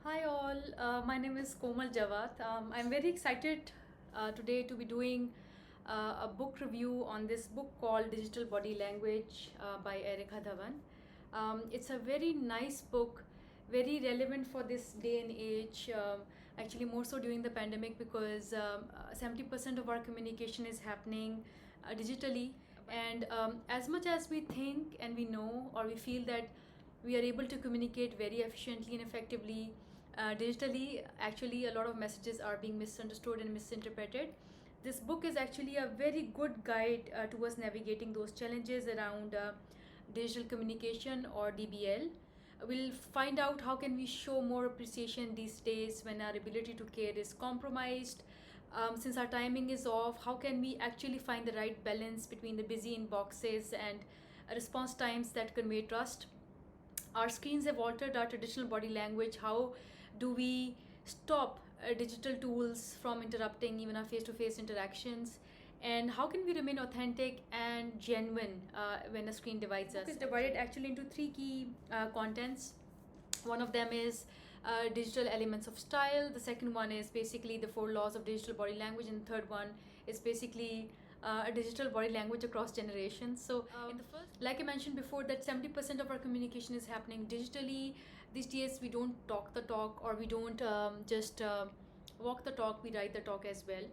Hi all, my name is Komal Jawat. I'm very excited today to be doing a book review on this book called Digital Body Language by Erica Dhawan. It's a very nice book, very relevant for this day and age, actually more so during the pandemic because 70% of our communication is happening digitally. And as much as we think and we know or we feel that we are able to communicate very efficiently and effectively digitally, actually a lot of messages are being misunderstood and misinterpreted. This book is actually a very good guide towards navigating those challenges around digital communication or DBL. We'll find out how can we show more appreciation these days when our ability to care is compromised. Since our timing is off, how can we actually find the right balance between the busy inboxes and response times that convey trust? Our screens have altered our traditional body language. How do we stop digital tools from interrupting even our face-to-face interactions? And how can we remain authentic and genuine when a screen divides us? It's divided actually into three key contents. One of them is digital elements of style. The second one is basically the four laws of digital body language, and the third one is basically a digital body language across generations. So, in the first, like I mentioned before, that 70% of our communication is happening digitally. These days, we don't talk the talk, or we don't just walk the talk. We write the talk as well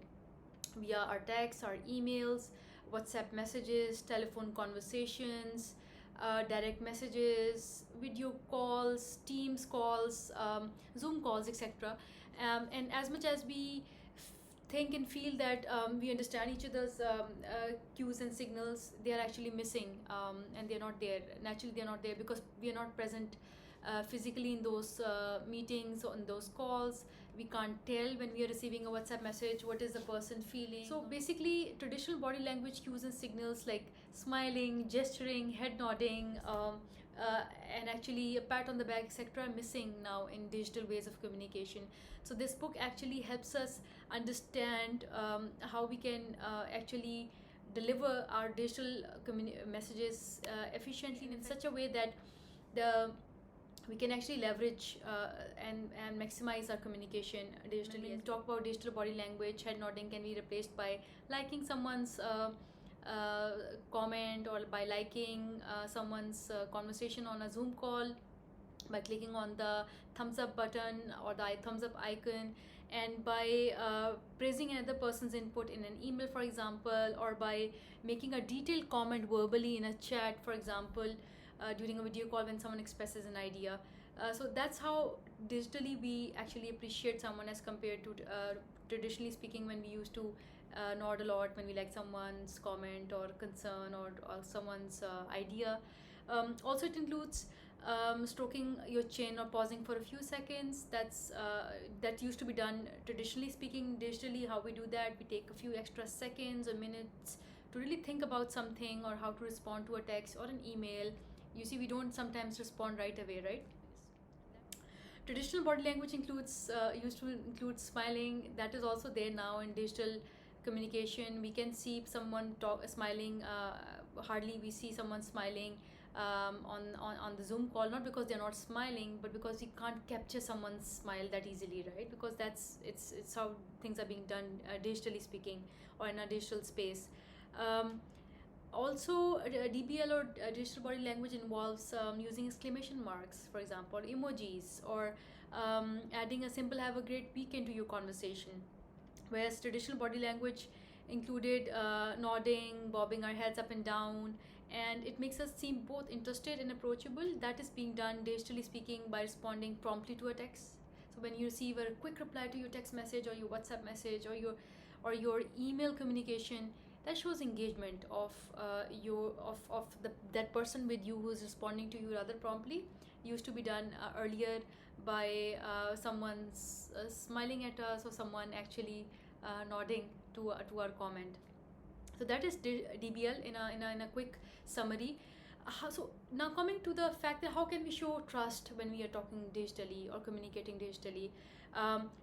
via our texts, our emails, WhatsApp messages, telephone conversations, direct messages, video calls, Teams calls, Zoom calls, etc. And as much as we think and feel that we understand each other's cues and signals, they are actually missing, and they're not there. Naturally, they're not there because we are not present physically in those meetings or in those calls. We can't tell when we are receiving a WhatsApp message what is the person feeling. So basically, traditional body language cues and signals like smiling, gesturing, head nodding, and actually a pat on the back, etc., are missing now in digital ways of communication. So this book actually helps us understand how we can actually deliver our digital messages efficiently in such a way that the we can actually leverage and maximize our communication digitally. When we talk about digital body language, head nodding can be replaced by liking someone's comment, or by liking someone's conversation on a Zoom call, by clicking on the thumbs up button or the thumbs up icon, and by praising another person's input in an email, for example, or by making a detailed comment verbally in a chat, for example, during a video call when someone expresses an idea. So that's how digitally we actually appreciate someone as compared to traditionally speaking, when we used to nod a lot when we like someone's comment or concern, or someone's idea. Also, it includes stroking your chin or pausing for a few seconds. That used to be done traditionally speaking. Digitally, how we do that, we take a few extra seconds or minutes to really think about something, or how to respond to a text or an email. You see, we don't sometimes respond right away, right? Traditional body language includes used to include smiling. That is also there now in digital communication. We can see someone smiling. Hardly we see someone smiling on the Zoom call, not because they're not smiling, but because you can't capture someone's smile that easily, right? Because it's how things are being done digitally speaking, or in a digital space. Also, DBL or digital body language involves using exclamation marks, for example, emojis, or adding a simple "Have a great weekend" to your conversation. Whereas traditional body language included nodding, bobbing our heads up and down, and it makes us seem both interested and approachable. That is being done digitally speaking by responding promptly to a text. So when you receive a quick reply to your text message, or your WhatsApp message, or your email communication, that shows engagement of that person with you who is responding to you rather promptly. Used to be done earlier by someone's smiling at us, or someone actually nodding to our comment. So that is DBL in a quick summary. So now, coming to the fact that how can we show trust when we are talking digitally or communicating digitally.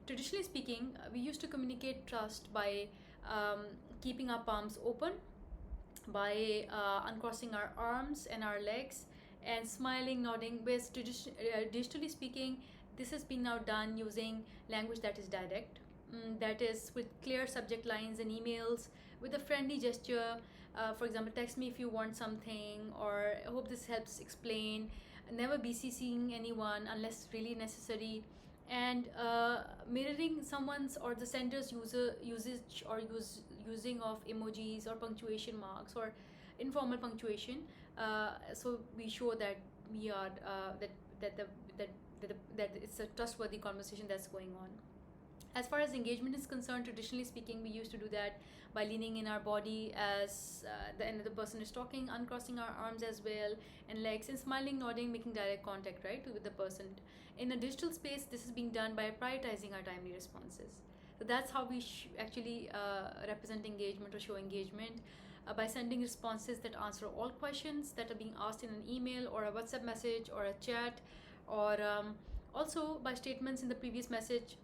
Traditionally speaking, we used to communicate trust by keeping our palms open, by uncrossing our arms and our legs, and smiling, nodding. Whereas digitally speaking, this has been now done using language that is direct, that is with clear subject lines and emails, with a friendly gesture. For example, text me if you want something, or I hope this helps explain. Never BCCing anyone unless really necessary, and mirroring someone's or the sender's usage or using of emojis or punctuation marks or informal punctuation. So we show that we are that the that that it's a trustworthy conversation that's going on. As far as engagement is concerned, traditionally speaking, we used to do that by leaning in our body as the another person is talking, uncrossing our arms as well and legs, and smiling, nodding, making direct contact, right, with the person. In a digital space, this is being done by prioritizing our timely responses. So that's how we actually represent engagement or show engagement, by sending responses that answer all questions that are being asked in an email or a WhatsApp message or a chat, or also by statements in the previous message,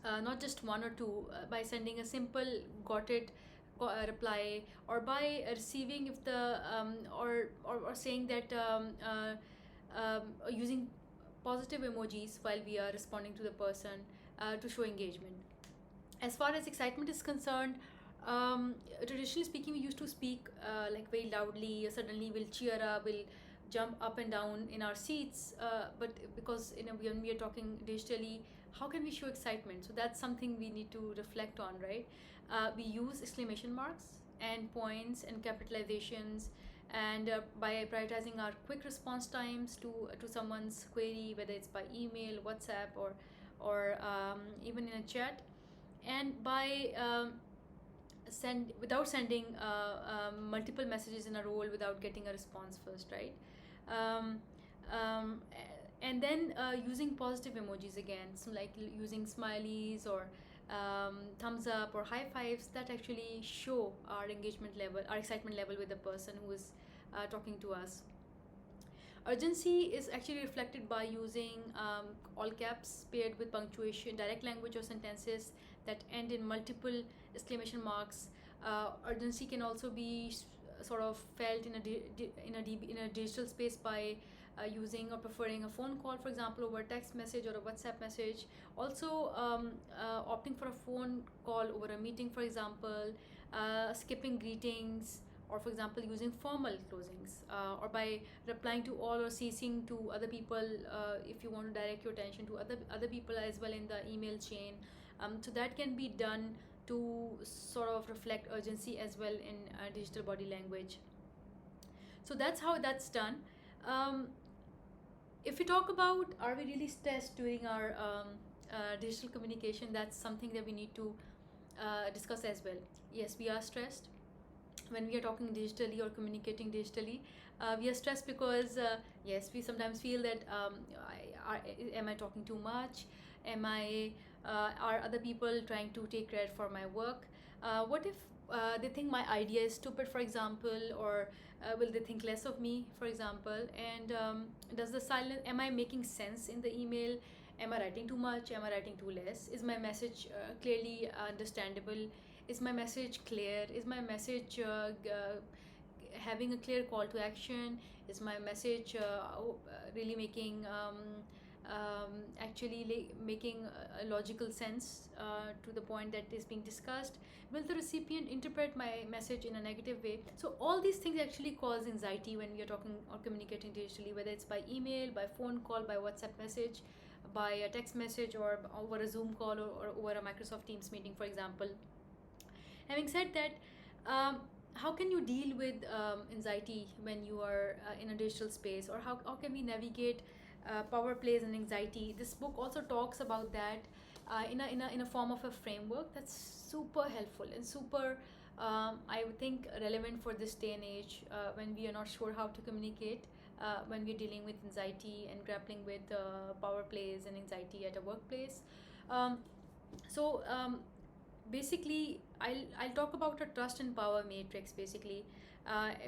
not just one or two, by sending a simple got it reply, or by receiving if the or saying that using positive emojis while we are responding to the person, to show engagement. As far as excitement is concerned, traditionally speaking, we used to speak like very loudly. Suddenly, we'll cheer up, we'll jump up and down in our seats. But because when we are talking digitally, how can we show excitement? So that's something we need to reflect on, right? We use exclamation marks and points and capitalizations, and by prioritizing our quick response times to someone's query, whether it's by email, WhatsApp, or even in a chat, and by without sending multiple messages in a row without getting a response first, right? um, um, and then using positive emojis again, so like using smileys or thumbs up or high fives that actually show our engagement level, our excitement level with the person who is talking to us. Urgency is actually reflected by using all caps paired with punctuation, direct language or sentences that end in multiple exclamation marks. Urgency can also be sort of felt in a digital space by using or preferring a phone call, for example, over a text message or a WhatsApp message. Also, opting for a phone call over a meeting, for example, skipping greetings, or for example using formal closings, or by replying to all or CCing to other people, if you want to direct your attention to other people as well in the email chain. So that can be done to sort of reflect urgency as well in digital body language. So that's how that's done. If we talk about are we really stressed during our digital communication, that's something that we need to discuss as well. Yes, we are stressed when we are talking digitally or communicating digitally. We are stressed because yes, we sometimes feel that am I talking too much? Am I are other people trying to take credit for my work? What if they think my idea is stupid, for example, or will they think less of me, for example? And does the silence, am I making sense in the email? Am I writing too much? Am I writing too less? Is my message clearly understandable? Is my message clear? Is my message having a clear call to action? Is my message really making actually making a logical sense to the point that is being discussed? Will the recipient interpret my message in a negative way? So all these things actually cause anxiety when we are talking or communicating digitally, whether it's by email, by phone call, by WhatsApp message, by a text message, or over a Zoom call, or over a Microsoft Teams meeting, for example. Having said that, how can you deal with anxiety when you are in a digital space, or how can we navigate power plays and anxiety? This book also talks about that in a form of a framework that's super helpful and super, I would think, relevant for this day and age, when we are not sure how to communicate, when we're dealing with anxiety and grappling with power plays and anxiety at a workplace. Um, so basically, I'll talk about a trust and power matrix, basically,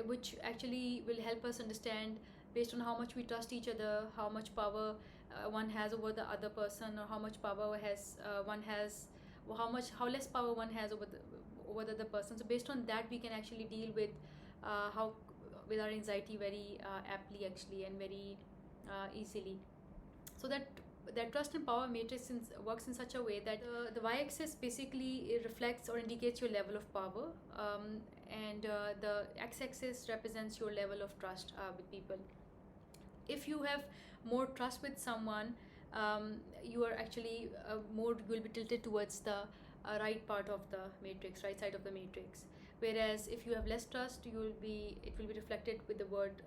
which actually will help us understand, based on how much we trust each other, how much power one has over the other person, or how much power has one has, or how less power one has over the other person. So based on that, we can actually deal with how with our anxiety very aptly, actually, and very easily. So that that trust and power matrix works in such a way that the y-axis basically it reflects or indicates your level of power, and the x-axis represents your level of trust with people. If you have more trust with someone, you are actually more will be tilted towards the right part of the matrix, right side of the matrix. Whereas if you have less trust, it will be reflected with the word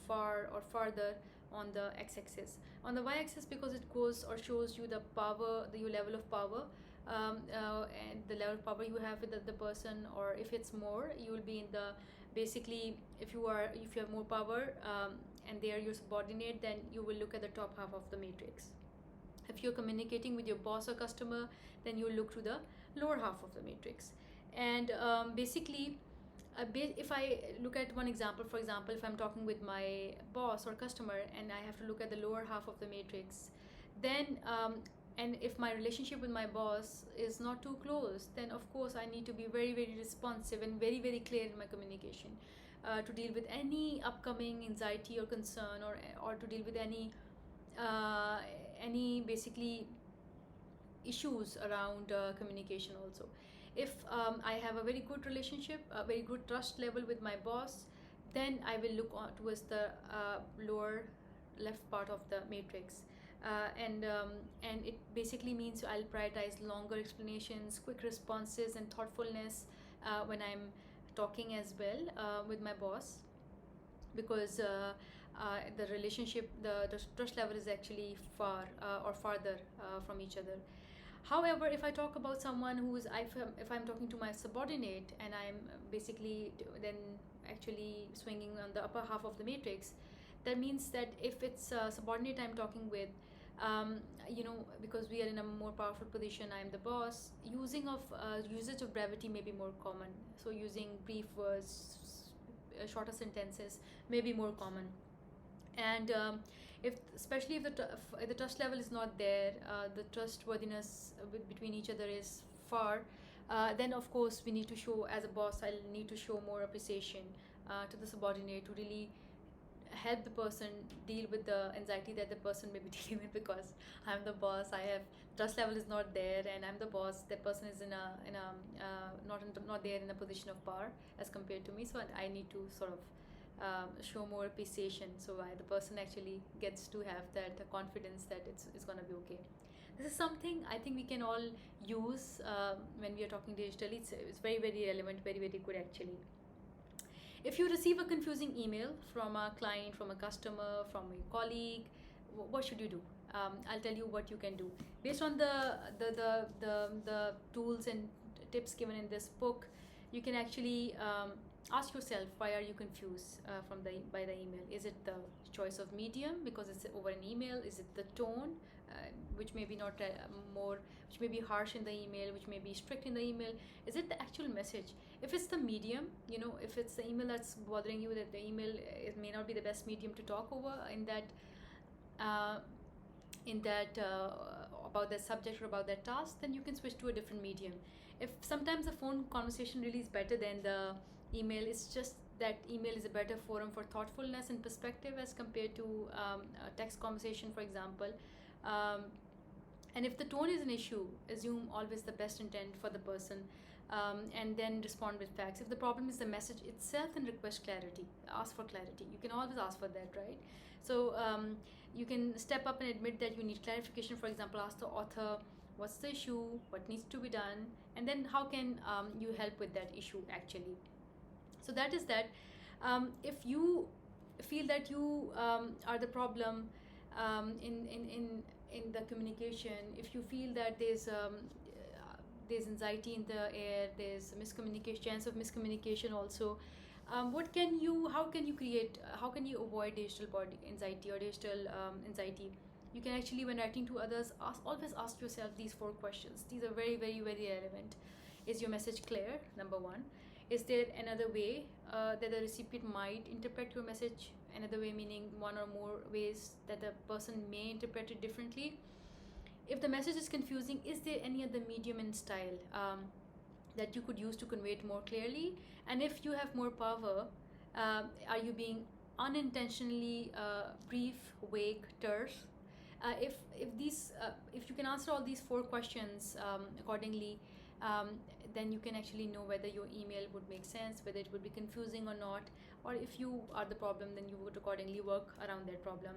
far or farther on the x-axis. On the y-axis, because it goes or shows you the power, your level of power, and the level of power you have with the person, or if it's more, you will be in the basically if you have more power, and they are your subordinate, then you will look at the top half of the matrix. If you're communicating with your boss or customer, then you'll look to the lower half of the matrix. And basically, if I look at one example, for example, if I'm talking with my boss or customer and I have to look at the lower half of the matrix, then and if my relationship with my boss is not too close, then of course I need to be very, very responsive and very, very clear in my communication, to deal with any upcoming anxiety or concern, or to deal with any basically issues around communication also. If I have a very good relationship, a very good trust level with my boss, then I will look on towards the lower left part of the matrix, and it basically means I'll prioritize longer explanations, quick responses, and thoughtfulness when I'm talking as well with my boss, because the relationship, the trust level is actually far or farther from each other. However, if I talk about someone if I'm talking to my subordinate and I'm basically then actually swinging on the upper half of the matrix, that means that if it's a subordinate I'm talking with, because we are in a more powerful position, I'm the boss, usage of brevity may be more common. So using brief words, shorter sentences may be more common. And if especially if the trust level is not there, the trustworthiness between each other is far, then of course we need to show, as a boss I'll need to show more appreciation to the subordinate, to really help the person deal with the anxiety that the person may be dealing with, because I'm the boss, I have trust level is not there, and I'm the boss, that person is not there in a position of power as compared to me, so I need to sort of show more appreciation, so the person actually gets to have that confidence that it's going to be okay. This is something I think we can all use when we are talking digitally. It's very, very relevant, very, very good actually. If you receive a confusing email from a client, from a customer, from a colleague, what should you do? I'll tell you what you can do. Based on the tools and tips given in this book, you can actually ask yourself, why are you confused by the email? Is it the choice of medium, because it's over an email? Is it the tone, which may be not which may be harsh in the email, which may be strict in the email? Is it the actual message? If it's the medium, if it's the email that's bothering you, that the email it may not be the best medium to talk over in that about that subject or about that task, then you can switch to a different medium. If sometimes the phone conversation really is better than the email, it's just that email is a better forum for thoughtfulness and perspective as compared to a text conversation, for example. And if the tone is an issue, assume always the best intent for the person, and then respond with facts. If the problem is the message itself, then request clarity, ask for clarity. You can always ask for that, right? So you can step up and admit that you need clarification. For example, ask the author, what's the issue, what needs to be done, and then how can you help with that issue actually. So that is that. If you feel that you are the problem in the communication, if you feel that there's anxiety in the air, there's chance of miscommunication also, how can you avoid digital body anxiety or digital anxiety? You can actually, when writing to others, always ask yourself these 4 questions. These are very, very, very relevant. Is your message clear? Number 1. Is there another way that the recipient might interpret your message? Another way meaning one or more ways that the person may interpret it differently. If the message is confusing, is there any other medium and style that you could use to convey it more clearly? And if you have more power, are you being unintentionally brief, vague, terse? If you can answer all these four questions accordingly, um, then you can actually know whether your email would make sense, whether it would be confusing or not, or if you are the problem, then you would accordingly work around that problem.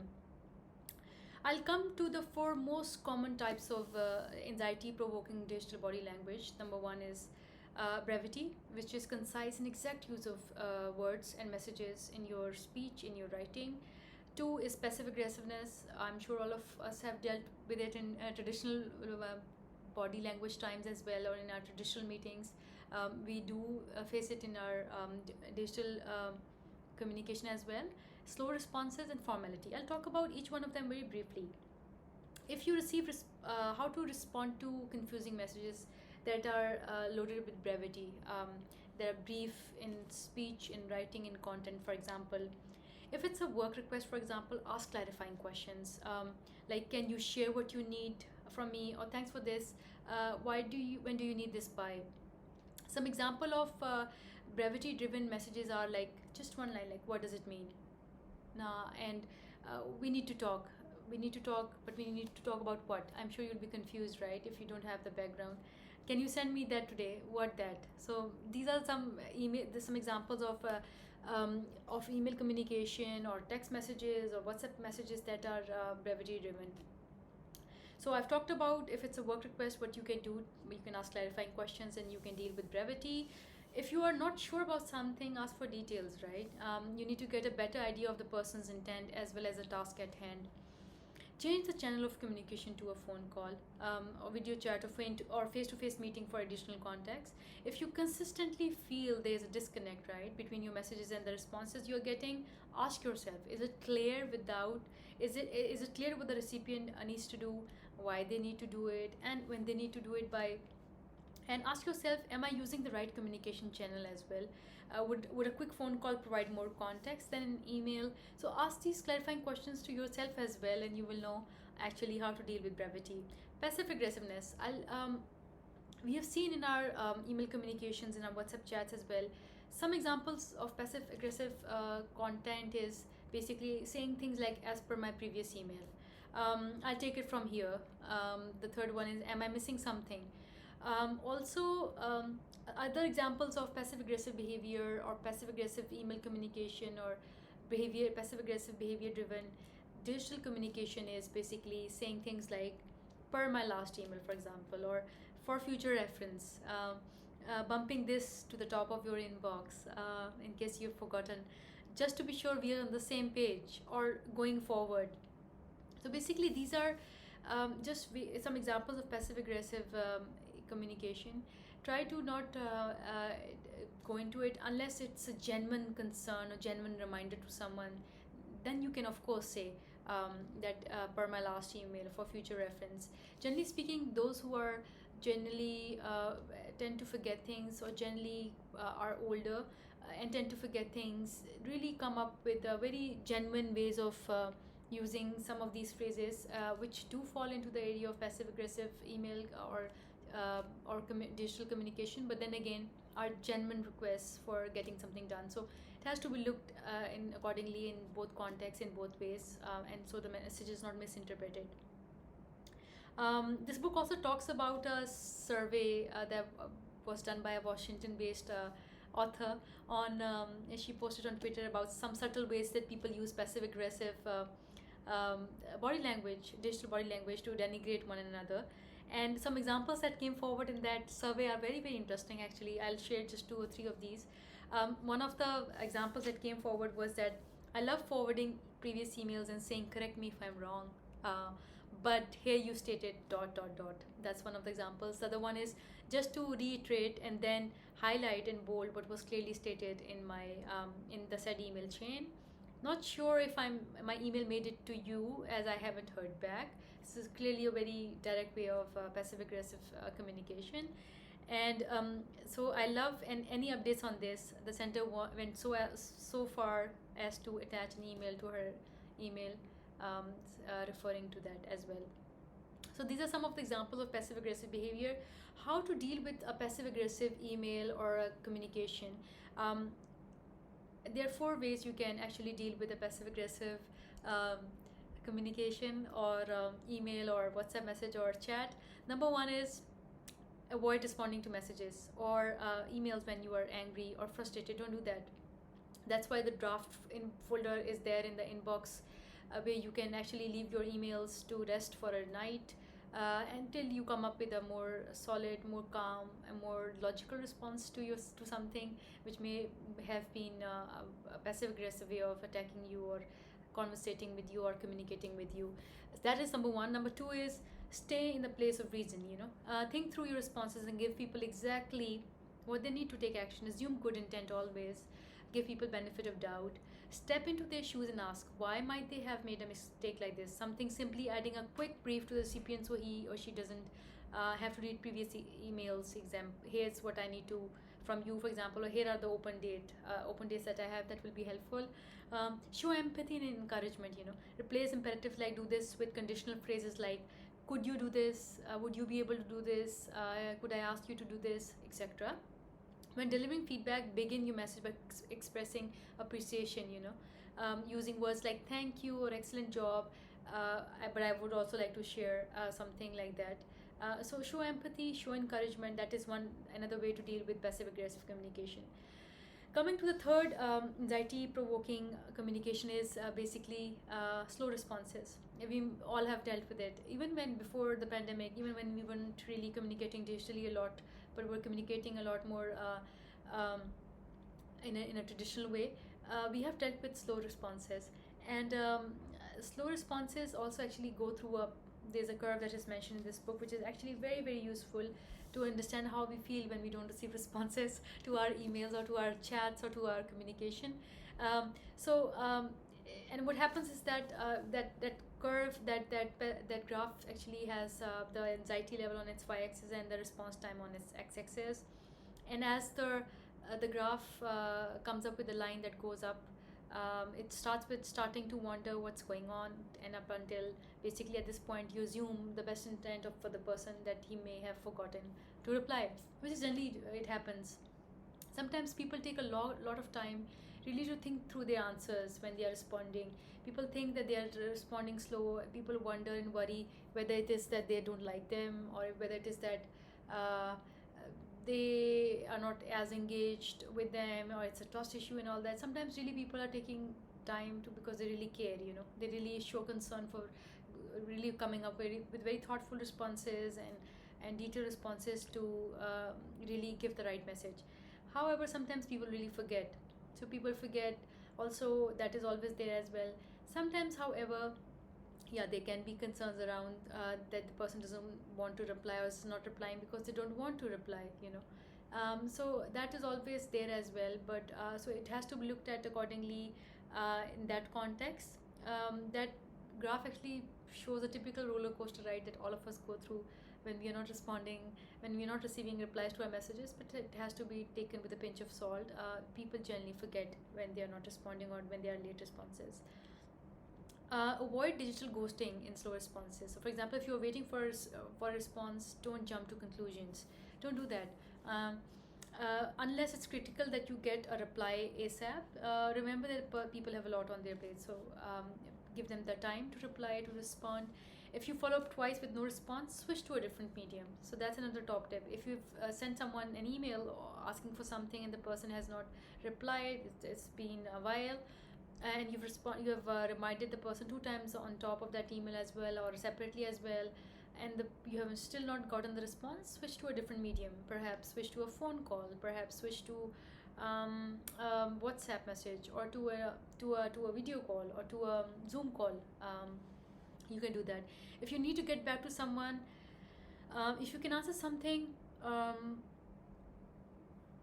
I'll come to the four most common types of anxiety provoking digital body language. Number one is brevity, which is concise and exact use of words and messages in your speech, in your writing. Two is passive aggressiveness. I'm sure all of us have dealt with it in traditional body language times as well, or in our traditional meetings. We do face it in our digital communication as well. Slow responses and formality. I'll talk about each one of them very briefly. If you receive how to respond to confusing messages that are loaded with brevity, that are brief in speech, in writing, in content. For example, if it's a work request, for example, ask clarifying questions, like, can you share what you need from me, or thanks for this, when do you need this by? Some example of brevity driven messages are like just one line, like, what does it mean? Nah, and we need to talk. We need to talk, but we need to talk about what? I'm sure you'll be confused, right? If you don't have the background. Can you send me that today? What that? So these are some some examples of email communication or text messages or WhatsApp messages that are brevity driven. So I've talked about if it's a work request, what you can do. You can ask clarifying questions and you can deal with brevity. If you are not sure about something, ask for details, right? You need to get a better idea of the person's intent as well as the task at hand. Change the channel of communication to a phone call, or video chat, or face-to-face meeting for additional context. If you consistently feel there's a disconnect, right, between your messages and the responses you're getting, ask yourself: is it clear without? Is it clear what the recipient needs to do, why they need to do it, and when they need to do it by? And ask yourself, am I using the right communication channel as well? Would a quick phone call provide more context than an email? So ask these clarifying questions to yourself as well, and you will know actually how to deal with brevity. Passive aggressiveness. We have seen in our email communications, in our WhatsApp chats as well, some examples of passive aggressive content is basically saying things like, as per my previous email. I'll take it from here. The third one is, am I missing something? Other examples of passive aggressive behavior or passive aggressive email communication or passive aggressive behavior driven digital communication is basically saying things like, per my last email, for example, or for future reference, bumping this to the top of your inbox in case you've forgotten, just to be sure we are on the same page, or going forward. So basically, these are some examples of passive aggressive communication. Try to not go into it unless it's a genuine concern or genuine reminder to someone. Then you can of course say that per my last email, for future reference. Generally speaking, those who are generally tend to forget things, or generally are older and tend to forget things, really come up with very genuine ways of using some of these phrases, which do fall into the area of passive aggressive email or digital communication, but then again are genuine requests for getting something done. So it has to be looked in accordingly in both contexts, in both ways, and so the message is not misinterpreted. This book also talks about a survey that was done by a Washington-based author on. She posted on Twitter about some subtle ways that people use passive-aggressive body language, digital body language, to denigrate one another. And some examples that came forward in that survey are very, very interesting, actually. I'll share just 2 or 3 of these. One of the examples that came forward was that, I love forwarding previous emails and saying, correct me if I'm wrong, but here you stated ... That's one of the examples. The other one is just to reiterate and then highlight in bold what was clearly stated in in the said email chain. Not sure if my email made it to you, as I haven't heard back. This is clearly a very direct way of passive aggressive communication. And so I love, and any updates on this, the center went so far as to attach an email to her email, referring to that as well. So these are some of the examples of passive aggressive behavior. How to deal with a passive aggressive email or a communication. There are 4 ways you can actually deal with a passive aggressive communication or email or WhatsApp message or chat. Number one is avoid responding to messages or emails when you are angry or frustrated. Don't do that. That's why the draft in folder is there in the inbox, where you can actually leave your emails to rest for a night, until you come up with a more solid, more calm, a more logical response to something which may have been a passive aggressive way of attacking you or conversating with you or communicating with you. That is number one. Number two is stay in the place of reason. Think through your responses and give people exactly what they need to take action. Assume good intent always. Give people benefit of doubt. Step into their shoes and ask why might they have made a mistake like this. Something simply adding a quick brief to the recipient so he or she doesn't have to read previous emails. Here's what I need to from you, for example, or here are the open dates that I have that will be helpful. Show empathy and encouragement. Replace imperatives like do this with conditional phrases like could you do this, would you be able to do this, could I ask you to do this, etc. When delivering feedback, begin your message by expressing appreciation, using words like thank you or excellent job. But I would also like to share something like that. So show empathy, show encouragement. That is another way to deal with passive aggressive communication. Coming to the third anxiety provoking communication is basically slow responses. We all have dealt with it, even when before the pandemic, even when we weren't really communicating digitally a lot, but we're communicating a lot more in a traditional way. We have dealt with slow responses, and slow responses also actually go through there's a curve that is mentioned in this book, which is actually very, very useful to understand how we feel when we don't receive responses to our emails or to our chats or to our communication. And what happens is that that curve, that graph actually has the anxiety level on its y-axis and the response time on its x-axis. And as the graph comes up with a line that goes up, it starts with starting to wonder what's going on, and up until basically at this point you assume the best intent for the person that he may have forgotten to reply, which is generally it happens. Sometimes people take a lot of time really to think through their answers when they are responding. People think that they are responding slow. People wonder and worry whether it is that they don't like them, or whether it is that uh, they are not as engaged with them, or it's a trust issue and all that. Sometimes really people are taking time to, because they really care, they really show concern for really coming up with very thoughtful responses and detailed responses to really give the right message. However, sometimes people really forget. So people forget also, that is always there as well. Sometimes, however, yeah, there can be concerns around that the person doesn't want to reply or is not replying because they don't want to reply. So that is always there as well, but so it has to be looked at accordingly in that context. That graph actually shows a typical roller coaster ride that all of us go through when we are not responding, when we are not receiving replies to our messages, but it has to be taken with a pinch of salt. People generally forget when they are not responding or when they are late responses. Avoid digital ghosting in slow responses. So, for example, if you're waiting for a response, don't jump to conclusions. Don't do that. Unless it's critical that you get a reply ASAP. Remember that people have a lot on their plate, so give them the time to reply, to respond. If you follow up twice with no response, switch to a different medium. So that's another top tip. If you've sent someone an email asking for something and the person has not replied, it's been a while, and you have reminded the person 2 times on top of that email as well, or separately as well, and you have still not gotten the response, switch to a different medium. Perhaps switch to a phone call, perhaps switch to WhatsApp message, or to a video call, or to a Zoom call. You can do that. If you need to get back to someone, if you can answer something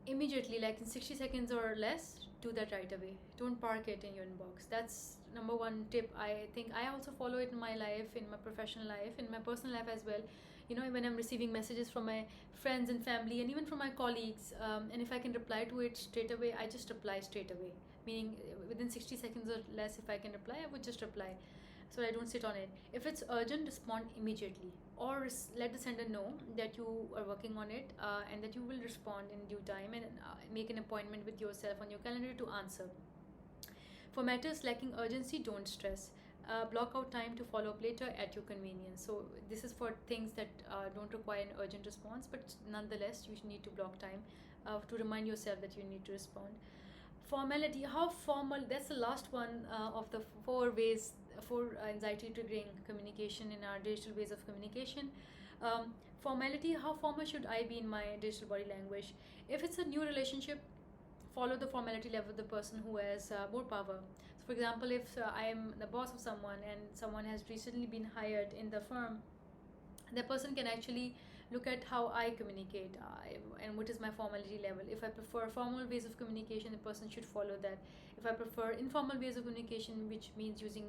immediately, like in 60 seconds or less, do that right away. Don't park it in your inbox. That's number one tip. I think I also follow it in my life, in my professional life, in my personal life as well. When I'm receiving messages from my friends and family, and even from my colleagues, and if I can reply to it straight away, I just reply straight away. Meaning within 60 seconds or less, if I can reply, I would just reply, so I don't sit on it. If it's urgent, respond immediately, or let the sender know that you are working on it, and that you will respond in due time, and make an appointment with yourself on your calendar to answer. For matters lacking urgency, don't stress. Block out time to follow up later at your convenience. So this is for things that don't require an urgent response, but nonetheless you need to block time to remind yourself that you need to respond. Formality, how formal, that's the last one of the four anxiety triggering communication in our digital ways of communication. Formality, how formal should I be in my digital body language? If it's a new relationship, follow the formality level of the person who has more power. So for example, if I am the boss of someone and someone has recently been hired in the firm, that person can actually look at how I communicate and what is my formality level. If I prefer formal ways of communication, the person should follow that. If I prefer informal ways of communication, which means using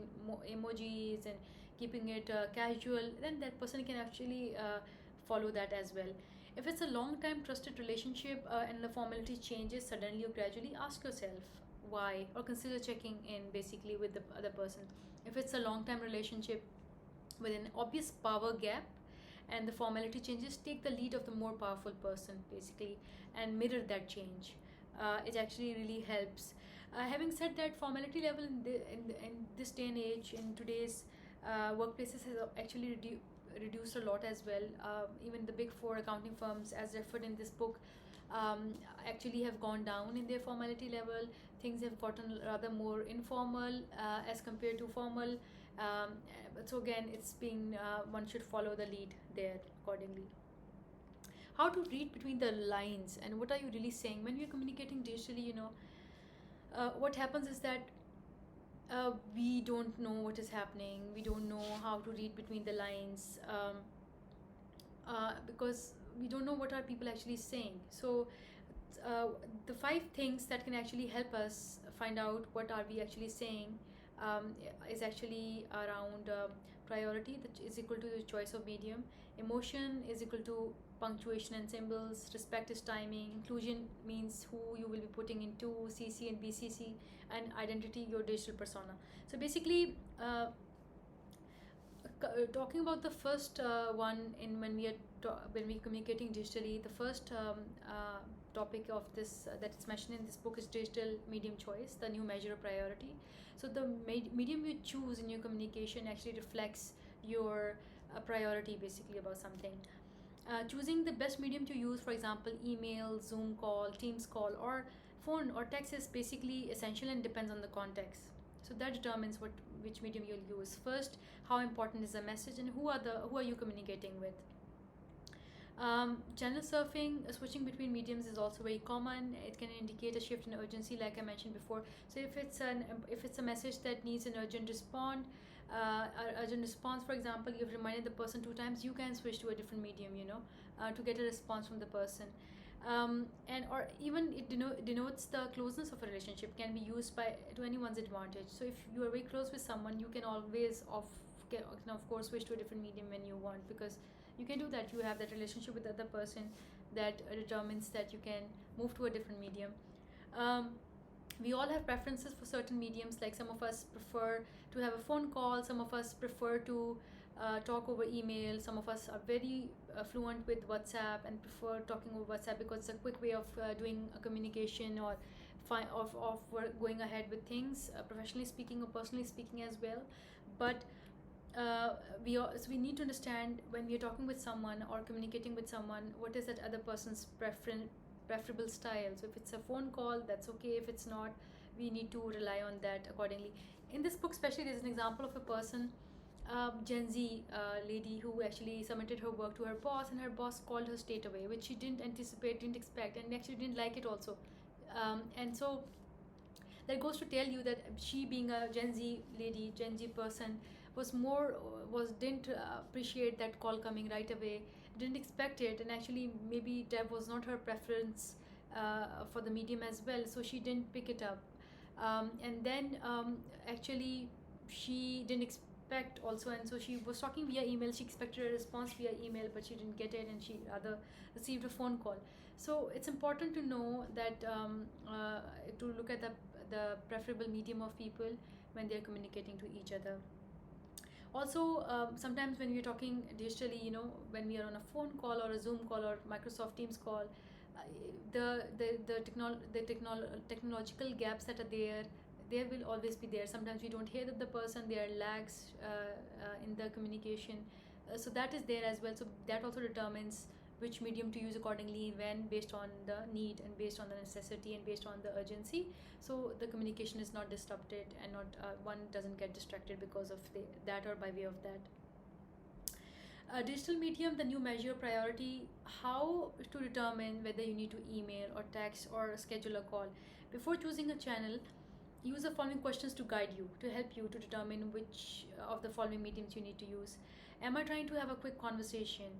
emojis and keeping it casual, then that person can actually follow that as well. If it's a long time trusted relationship and the formality changes suddenly or gradually, ask yourself why, or consider checking in basically with the other person. If it's a long time relationship with an obvious power gap and the formality changes, take the lead of the more powerful person basically and mirror that change. It actually really helps. Having said that, formality level in this day and age, in today's workplaces, has actually reduced a lot as well. Even the big four accounting firms, as referred in this book, actually have gone down in their formality level. Things have gotten rather more informal as compared to formal. So again, it's being one should follow the lead there accordingly. How to read between the lines and what are you really saying when you're communicating digitally? What happens is that we don't know what is happening. We don't know how to read between the lines because we don't know what are people actually saying. So the five things that can actually help us find out what are we actually saying is actually around priority, that is equal to the choice of medium. Emotion is equal to punctuation and symbols. Respect is timing. Inclusion means who you will be putting into CC and BCC. And identity, your digital persona. So basically, talking about the first one, in when we're communicating digitally, the first topic of this that's mentioned in this book is digital medium choice, the new measure of priority. So the medium you choose in your communication actually reflects your priority basically about something. Choosing the best medium to use, for example, email, Zoom call, Teams call, or phone or text, is basically essential and depends on the context. So that determines which medium you'll use. First, how important is the message and who are you communicating with. Channel surfing, switching between mediums, is also very common. It can indicate a shift in urgency, like I mentioned before. So if it's a message that needs an urgent response, for example, you've reminded the person 2 times, you can switch to a different medium, to get a response from the person. And or even it denotes the closeness of a relationship, can be used to anyone's advantage. So if you are very close with someone, you can always of course switch to a different medium when you want, because you can do that. You have that relationship with the other person that determines that you can move to a different medium. We all have preferences for certain mediums. Like some of us prefer to have a phone call, some of us prefer to talk over email, some of us are very fluent with WhatsApp and prefer talking over WhatsApp because it's a quick way of doing a communication or of going ahead with things, professionally speaking or personally speaking as well. But so we need to understand, when we are talking with someone or communicating with someone, what is that other person's preferable style. So if it's a phone call, that's okay. If it's not, we need to rely on that accordingly. In this book especially, there's an example of a person, Gen Z lady, who actually submitted her work to her boss, and her boss called her straight away, which she didn't anticipate, didn't expect, and actually didn't like it also. And so that goes to tell you that she, being a Gen Z person, didn't appreciate that call coming right away, didn't expect it, and actually maybe that was not her preference for the medium as well, so she didn't pick it up. And then actually she didn't expect also, and so she was talking via email. She expected a response via email, but she didn't get it, and she rather received a phone call. So it's important to know that to look at the preferable medium of people when they're communicating to each other. Also, sometimes when we're talking digitally, when we are on a phone call or a Zoom call or Microsoft Teams call, the technological gaps that are there, there will always be there. Sometimes we don't hear that the person, there are lags in the communication. So that is there as well. So that also determines which medium to use accordingly, when, based on the need and based on the necessity and based on the urgency. So the communication is not disrupted, and not one doesn't get distracted because of that or by way of that. Digital medium, the new measure priority. How to determine whether you need to email or text or schedule a call. Before choosing a channel, use the following questions to guide you, to help you to determine which of the following mediums you need to use. Am I trying to have a quick conversation?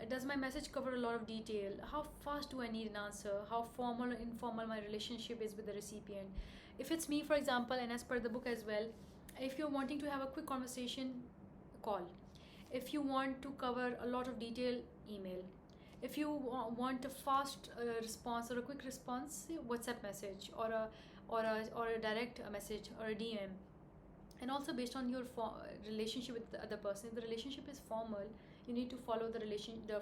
Does my message cover a lot of detail? How fast do I need an answer? How formal or informal my relationship is with the recipient? If it's me, for example, and as per the book as well, if you're wanting to have a quick conversation, call. If you want to cover a lot of detail, email. If you want a fast response or a quick response, WhatsApp message or a direct message or a DM. And also based on your relationship with the other person. If the relationship is formal, you need to follow the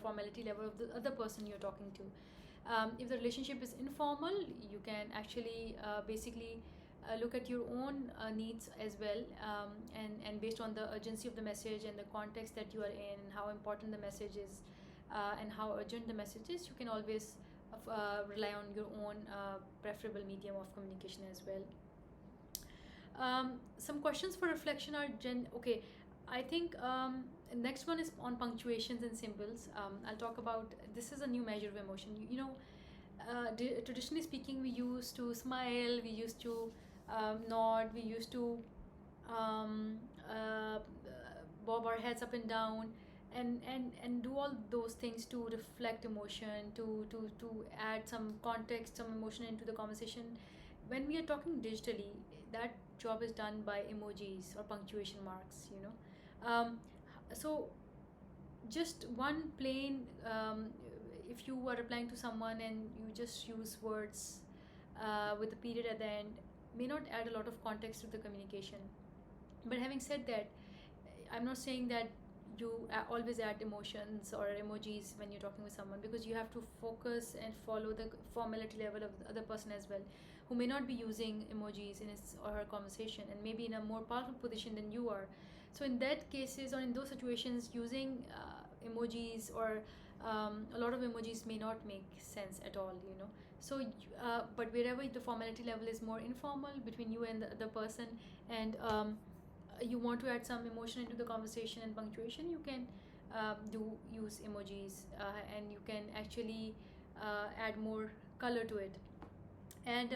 formality level of the other person you're talking to. If the relationship is informal, you can actually basically look at your own needs as well, and based on the urgency of the message and the context that you are in, and how important the message is, and how urgent the message is, you can always rely on your own preferable medium of communication as well. Some questions for reflection are okay. I think next one is on punctuations and symbols. I'll talk about, this is a new measure of emotion. Traditionally speaking, we used to smile, we used to nod, we used to um, uh, bob our heads up and down, and do all those things to reflect emotion, to add some context, some emotion into the conversation. When we are talking digitally, that job is done by emojis or punctuation marks, so just one plain, if you are replying to someone and you just use words with a period at the end, may not add a lot of context to the communication. But having said that, I'm not saying that you always add emotions or emojis when you're talking with someone, because you have to focus and follow the formality level of the other person as well, who may not be using emojis in his or her conversation, and maybe in a more powerful position than you are. So in that cases, or in those situations, using emojis or a lot of emojis may not make sense at all. So but wherever the formality level is more informal between you and the other person, and you want to add some emotion into the conversation and punctuation, you can use emojis, and you can actually add more color to it. And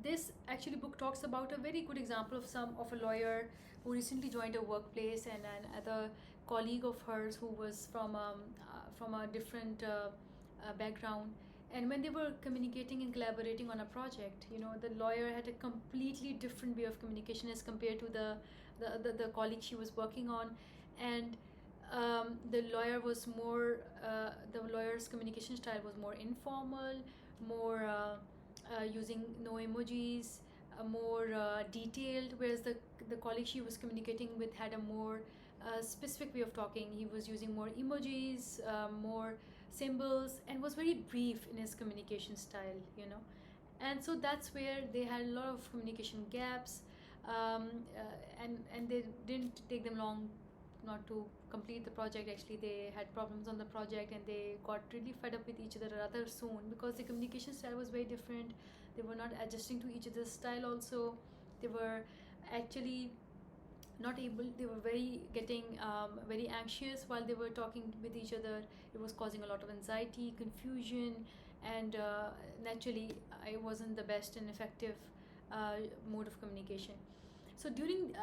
this actually book talks about a very good example of a lawyer who recently joined a workplace, and another colleague of hers who was from a different background. And when they were communicating and collaborating on a project, the lawyer had a completely different way of communication as compared to the colleague she was working on. And the lawyer's communication style was more informal, more using no emojis, more detailed, whereas the colleague she was communicating with had a more specific way of talking. He was using more emojis, more symbols, and was very brief in his communication style. And so that's where they had a lot of communication gaps, and they didn't take them long not to complete the project. Actually, they had problems on the project, and they got really fed up with each other rather soon, because the communication style was very different. They were not adjusting to each other's style also. They were actually not able, they were very anxious while they were talking with each other. It was causing a lot of anxiety, confusion, and naturally it wasn't the best and effective mode of communication. So during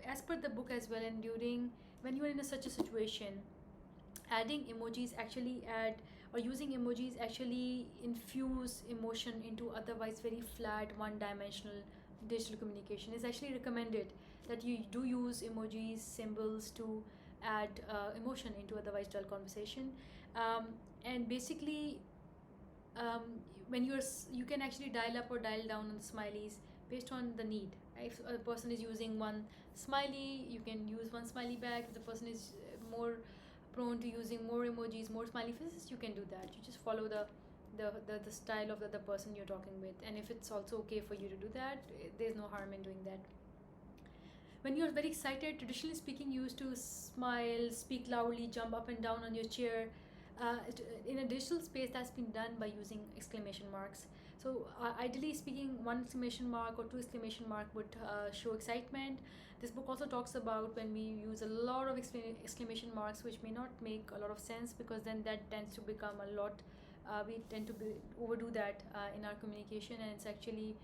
as per the book as well, and during when you are in such a situation, adding emojis actually add or using emojis actually infuse emotion into otherwise very flat, one-dimensional digital communication. Is actually recommended that you do use emojis, symbols to add emotion into otherwise dull conversation. And basically, when you can actually dial up or dial down on the smileys based on the need. If a person is using one smiley, you can use one smiley back. If the person is more prone to using more emojis, more smiley faces, you can do that. You just follow the style of the person you're talking with, and if it's also okay for you to do that, there's no harm in doing that. When you're very excited, traditionally speaking, you used to smile, speak loudly, jump up and down on your chair. In a digital space, that's been done by using exclamation marks. So, ideally speaking, one exclamation mark or two exclamation mark would show excitement. This book also talks about when we use a lot of exclamation marks, which may not make a lot of sense, because then that tends to become a lot. We tend to overdo that in our communication, and it's actually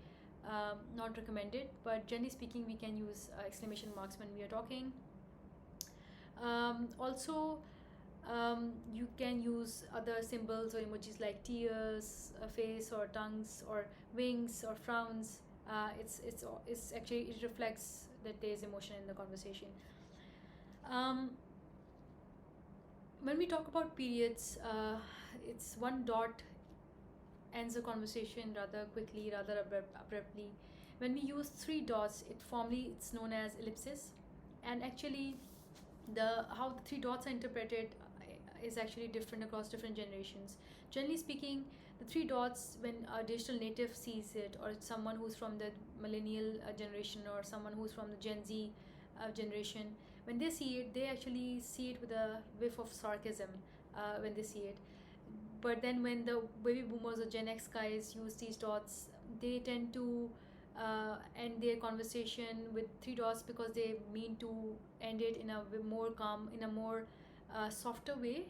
not recommended. But generally speaking, we can use exclamation marks when we are talking. Also, you can use other symbols or emojis like tears, a face, or tongues, or wings, or frowns. It's actually, it reflects that there is emotion in the conversation. Um, when we talk about periods, it's one dot ends a conversation rather quickly, rather abruptly. When we use three dots, it's known as ellipsis, and actually, the how the three dots are interpreted is actually different across different generations. Generally speaking, the three dots, when a digital native sees it, or someone who's from the millennial generation, or someone who's from the Gen Z generation, when they see it, they actually see it with a whiff of sarcasm when they see it. But then when the baby boomers or Gen X guys use these dots, they tend to end their conversation with three dots, because they mean to end it in a more calm, in a more softer way.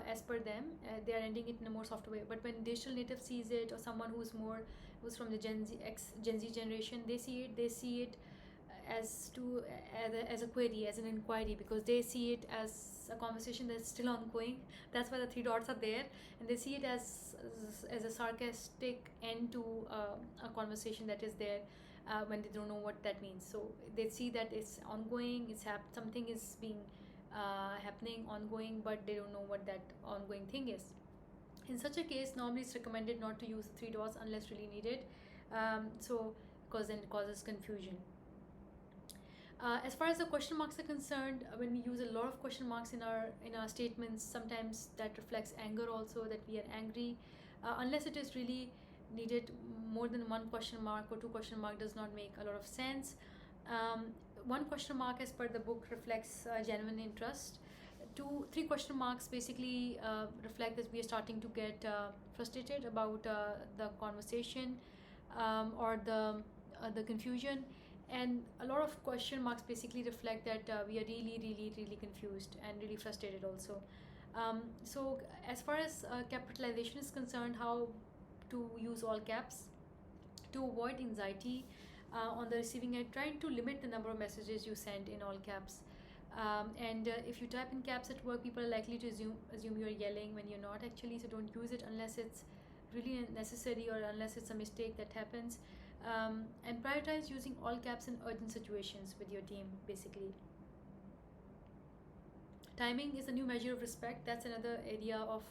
As per them, they are ending it in a more softer way. But when digital native sees it, or someone who's from the Gen Z generation, they see it as a query, as an inquiry, because they see it as a conversation that's still ongoing. That's why the three dots are there, and they see it as a sarcastic end to a conversation that is there, when they don't know what that means. So they see that it's ongoing, something is being happening ongoing, but they don't know what that ongoing thing is. In such a case, normally it's recommended not to use the three dots unless really needed. So because then it causes confusion. As far as the question marks are concerned, when we use a lot of question marks in our statements, sometimes that reflects anger also, that we are angry. Unless it is really needed, more than one question mark or two question mark does not make a lot of sense. One question mark, as per the book, reflects genuine interest. Three question marks basically reflect that we are starting to get frustrated about the conversation, or the confusion. And a lot of question marks basically reflect that we are really, really, really confused and really frustrated also. So as far as capitalization is concerned, how to use all caps to avoid anxiety on the receiving end, trying to limit the number of messages you send in all caps. And if you type in caps at work, people are likely to assume you're yelling when you're not actually. So don't use it unless it's really necessary, or unless it's a mistake that happens. And prioritize using all caps in urgent situations with your team, basically. Timing is a new measure of respect. That's another area of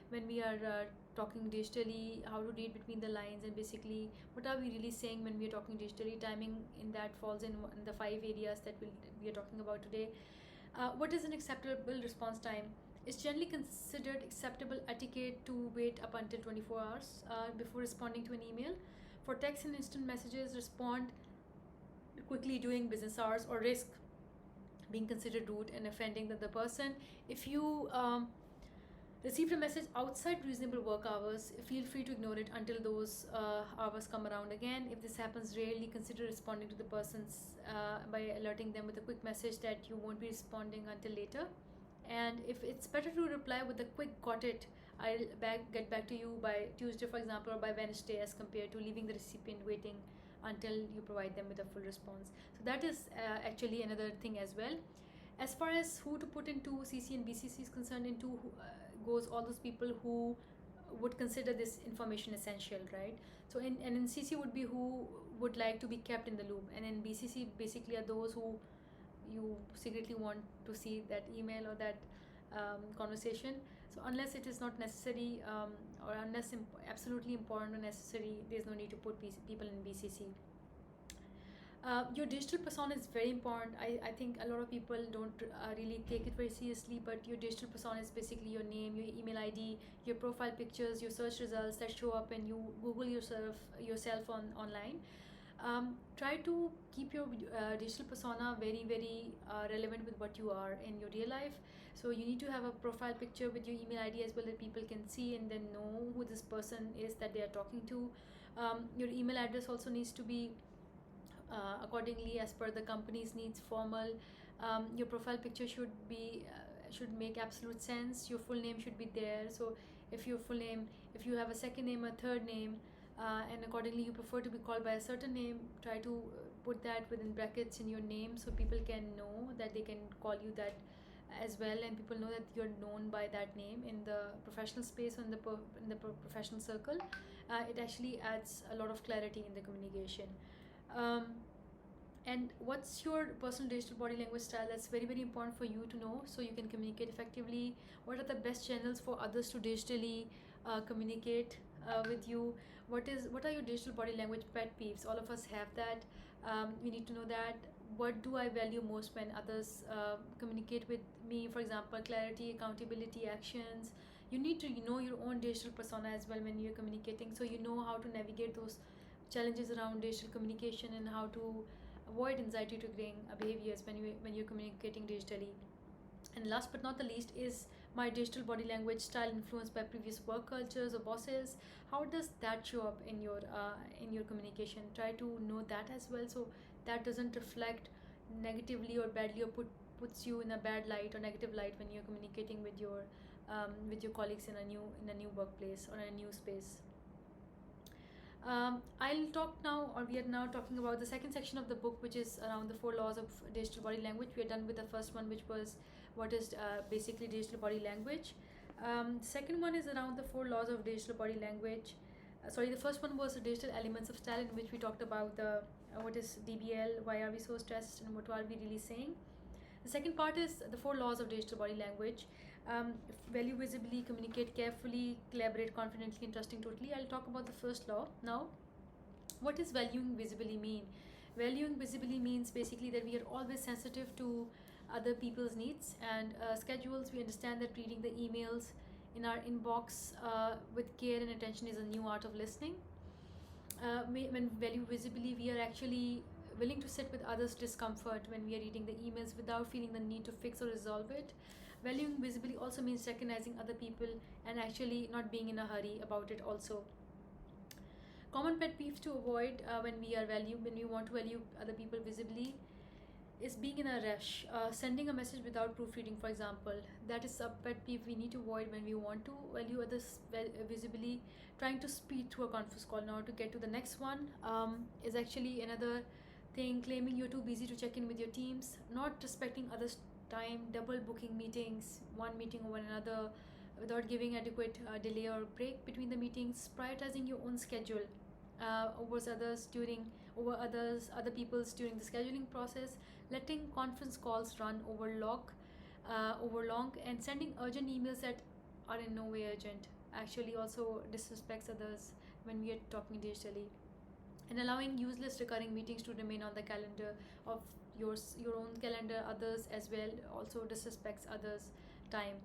when we are talking digitally, how to read between the lines, and basically what are we really saying when we are talking digitally. Timing in that falls in the 5 areas that we are talking about today. What is an acceptable response time? It's generally considered acceptable etiquette to wait up until 24 hours before responding to an email. For text and instant messages, respond quickly during business hours, or risk being considered rude and offending the other person. If you received a message outside reasonable work hours, feel free to ignore it until those hours come around again. If this happens rarely, consider responding to the persons by alerting them with a quick message that you won't be responding until later. And if it's better to reply with a quick "got it, I'll get back to you by Tuesday," for example, or by Wednesday, as compared to leaving the recipient waiting until you provide them with a full response. So that is actually another thing as well. As far as who to put into CC and BCC is concerned, into goes all those people who would consider this information essential, right? So in CC would be who would like to be kept in the loop, and in BCC basically are those who you secretly want to see that email or that conversation. So unless it is not necessary, or unless absolutely important or necessary, there's no need to put people in BCC. Your digital persona is very important. I think a lot of people don't really take it very seriously, but your digital persona is basically your name, your email ID, your profile pictures, your search results that show up when you Google yourself online. Try to keep your digital persona very very relevant with what you are in your real life. So you need to have a profile picture with your email ID as well, that people can see and then know who this person is that they are talking to. Your email address also needs to be accordingly as per the company's needs, formal. Your profile picture should make absolute sense. Your full name should be there. So if your full name, if you have a second name, a third name, and accordingly you prefer to be called by a certain name, try to put that within brackets in your name so people can know that they can call you that as well, and people know that you're known by that name in the professional space or in the professional circle. It actually adds a lot of clarity in the communication. um, and what's your personal digital body language style? That's very very important for you to know so you can communicate effectively. What are the best channels for others to digitally communicate with you? What are your digital body language pet peeves? All of us have that. You need to know that. What do I value most when others communicate with me? For example, clarity, accountability, actions. You need to know your own digital persona as well when you're communicating, so you know how to navigate those challenges around digital communication and how to avoid anxiety triggering behaviors when you're communicating digitally. And last but not the least is my digital body language style influenced by previous work cultures or bosses. How does that show up in your communication? Try to know that as well, so that doesn't reflect negatively or badly, or puts you in a bad light or negative light when you're communicating with your colleagues in a new workplace or in a new space. I'll talk now, or we are now talking about the second section of the book, which is around the four laws of digital body language. We are done with the first one, which was what is basically digital body language. The second one is around the four laws of digital body language. Sorry, the first one was the digital elements of style, in which we talked about the what is DBL, why are we so stressed, and what are we really saying. The second part is the four laws of digital body language. Value visibly, communicate carefully, collaborate confidently, and trusting totally. I'll talk about the first law now. What does valuing visibly mean? Valuing visibly means basically that we are always sensitive to other people's needs and schedules. We understand that reading the emails in our inbox with care and attention is a new art of listening. When value visibly, we are actually willing to sit with others' discomfort when we are reading the emails without feeling the need to fix or resolve it. Valuing visibly also means recognizing other people and actually not being in a hurry about it also. Common pet peeves to avoid when we want to value other people visibly is being in a rush. Sending a message without proofreading, for example, that is a pet peeve we need to avoid when we want to value others visibly. Trying to speed through a conference call now to get to the next one is actually another thing. Claiming you're too busy to check in with your teams, not respecting others' time, double booking meetings, one meeting over another without giving adequate delay or break between the meetings, prioritizing your own schedule over others during over other people's during the scheduling process, letting conference calls run over long, and sending urgent emails that are in no way urgent actually also disrespects others when we are talking digitally. And allowing useless recurring meetings to remain on the calendar of your own calendar, others as well, also disrespects others' time.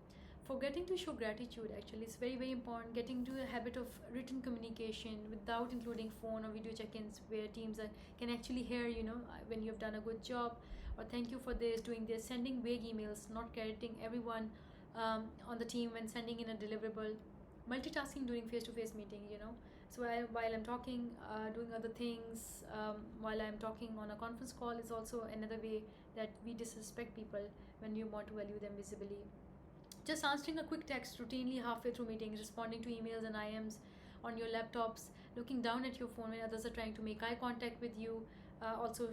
Forgetting to show gratitude actually is very very important. Getting to a habit of written communication without including phone or video check-ins, where teams can actually hear when you've done a good job, or thank you for this, doing this. Sending vague emails, not crediting everyone on the team when sending in a deliverable. Multitasking during face-to-face meeting, so while I'm talking, doing other things while I'm talking on a conference call is also another way that we disrespect people when you want to value them visibly. Just answering a quick text routinely halfway through meetings, responding to emails and IMs on your laptops, looking down at your phone when others are trying to make eye contact with you, also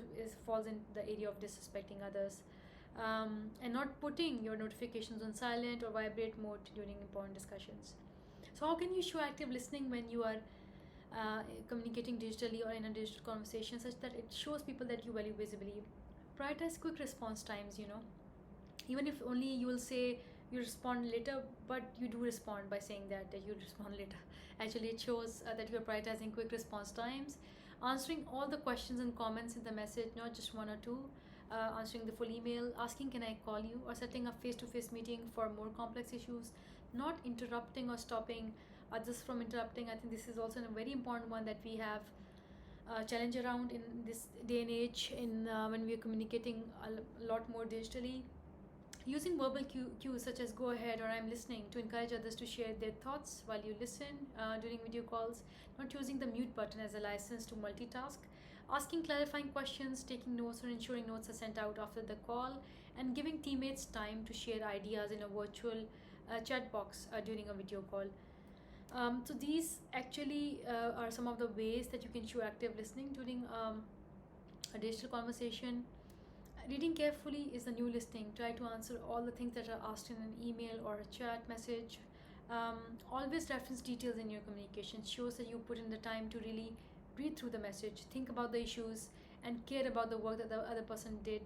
falls in the area of disrespecting others. And not putting your notifications on silent or vibrate mode during important discussions. So, how can you show active listening when you are communicating digitally or in a digital conversation, such that it shows people that you value visibly? Prioritize quick response times, even if only you will say you respond later, but you do respond by saying that you respond later. Actually, it shows that you're prioritizing quick response times. answering all the questions and comments in the message, not just one or two, answering the full email, asking can I call you, or setting up face-to-face meeting for more complex issues, not interrupting or stopping others from interrupting. I think this is also a very important one that we have challenge around in this day and age, in when we are communicating a lot more digitally. Using verbal cues such as go ahead or I'm listening to encourage others to share their thoughts while you listen during video calls. Not using the mute button as a license to multitask. Asking clarifying questions, taking notes, or ensuring notes are sent out after the call, and giving teammates time to share ideas in a virtual chat box during a video call. So these actually are some of the ways that you can show active listening during a digital conversation. Reading carefully is the new listening. Try to answer all the things that are asked in an email or a chat message. Always reference details in your communication. Shows that you put in the time to really read through the message, think about the issues, and care about the work that the other person did.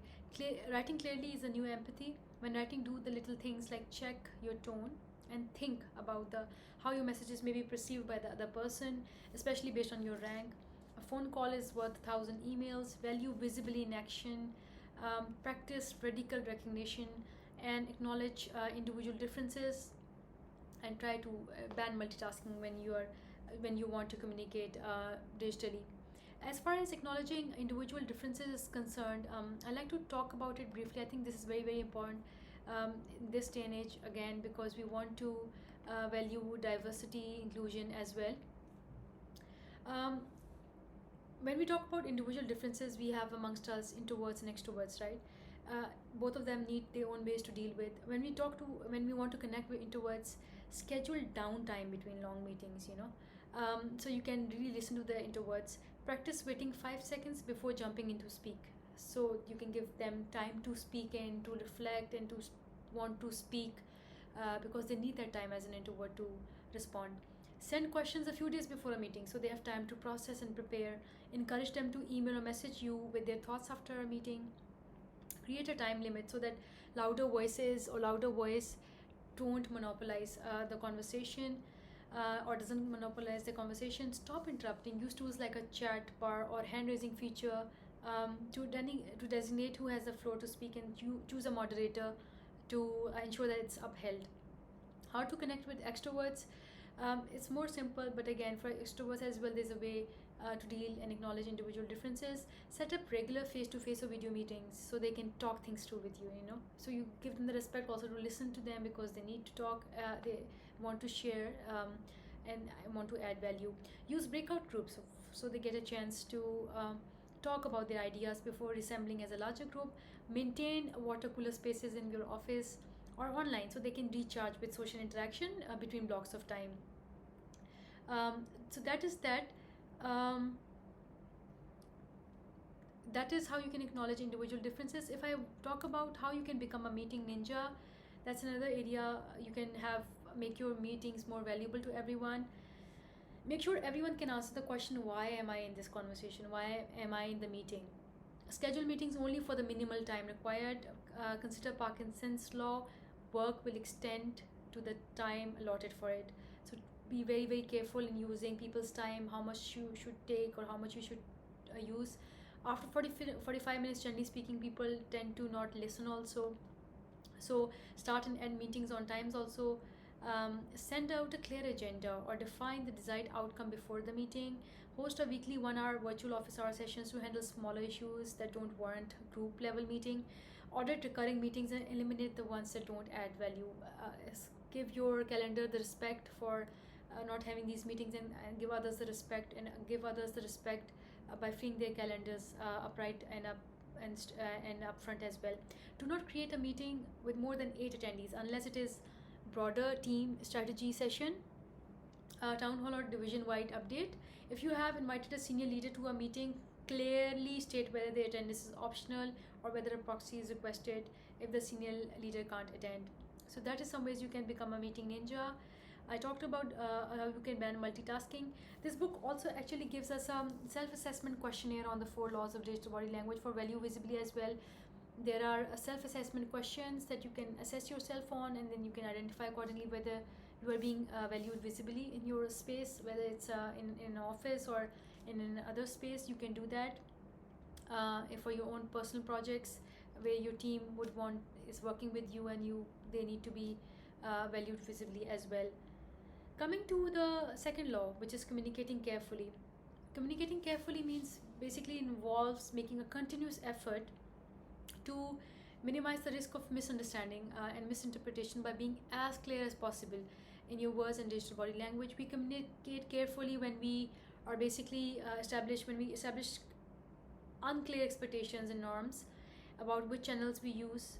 Writing clearly is a new empathy. When writing, do the little things like check your tone and think about the how your messages may be perceived by the other person, especially based on your rank. A phone call is worth 1,000 emails. Value visibly in action. Practice radical recognition and acknowledge individual differences, and try to ban multitasking when you want to communicate digitally. As far as acknowledging individual differences is concerned, I like to talk about it briefly. I think this is very, very important in this day and age, again, because we want to value diversity, inclusion as well. Um, when we talk about individual differences, we have amongst us introverts and extroverts, right? Both of them need their own ways to deal with. When we want to connect with introverts, schedule downtime between long meetings, so you can really listen to the introverts. Practice waiting 5 seconds before jumping into speak, so you can give them time to speak and to reflect and to want to speak, because they need that time as an introvert to respond. Send questions a few days before a meeting so they have time to process and prepare. Encourage them to email or message you with their thoughts after a meeting. Create a time limit so that louder voices or louder voice don't monopolize the conversation, or doesn't monopolize the conversation. Stop interrupting. Use tools like a chat bar or hand raising feature to designate who has the floor to speak, and choose a moderator to ensure that it's upheld. How to connect with extroverts? It's more simple, but again, for extroverts as well, there's a way to deal and acknowledge individual differences. Set up regular face-to-face or video meetings so they can talk things through with you. So you give them the respect also to listen to them, because they need to talk. They want to share, and want to add value. Use breakout groups so they get a chance to talk about their ideas before assembling as a larger group. Maintain water cooler spaces in your office or online so they can recharge with social interaction between blocks of time. So that is that. Um, that is how you can acknowledge individual differences. If I talk about how you can become a meeting ninja, that's another area. You can make your meetings more valuable to everyone. Make sure everyone can answer the question, why am I in this conversation? Why am I in the meeting? Schedule meetings only for the minimal time required. Consider Parkinson's law. Work will extend to the time allotted for it. So be very, very careful in using people's time, how much you should take or how much you should use. After 45 minutes, generally speaking, people tend to not listen also. So start and end meetings on times also. Send out a clear agenda or define the desired outcome before the meeting. Host a weekly 1 hour virtual office hour sessions to handle smaller issues that don't warrant group level meeting. Audit recurring meetings and eliminate the ones that don't add value. Give your calendar the respect for not having these meetings, and give others the respect, by freeing their calendars upright and upfront as well. Do not create a meeting with more than 8 attendees unless it is broader team strategy session, town hall or division-wide update. If you have invited a senior leader to a meeting, clearly state whether the attendance is optional or whether a proxy is requested if the senior leader can't attend. So that is some ways you can become a meeting ninja. I talked about how you can ban multitasking. This book also actually gives us a self-assessment questionnaire on the 4 laws of digital body language for value visibly as well. There are self-assessment questions that you can assess yourself on, and then you can identify accordingly whether you are being valued visibly in your space, whether it's in an office or And in other space, you can do that if for your own personal projects where your team would want is working with you, and they need to be valued visibly as well. Coming to the second law, which is communicating carefully. Communicating carefully means basically involves making a continuous effort to minimize the risk of misunderstanding and misinterpretation by being as clear as possible in your words and digital body language. We communicate carefully when we are basically when we establish unclear expectations and norms about which channels we use,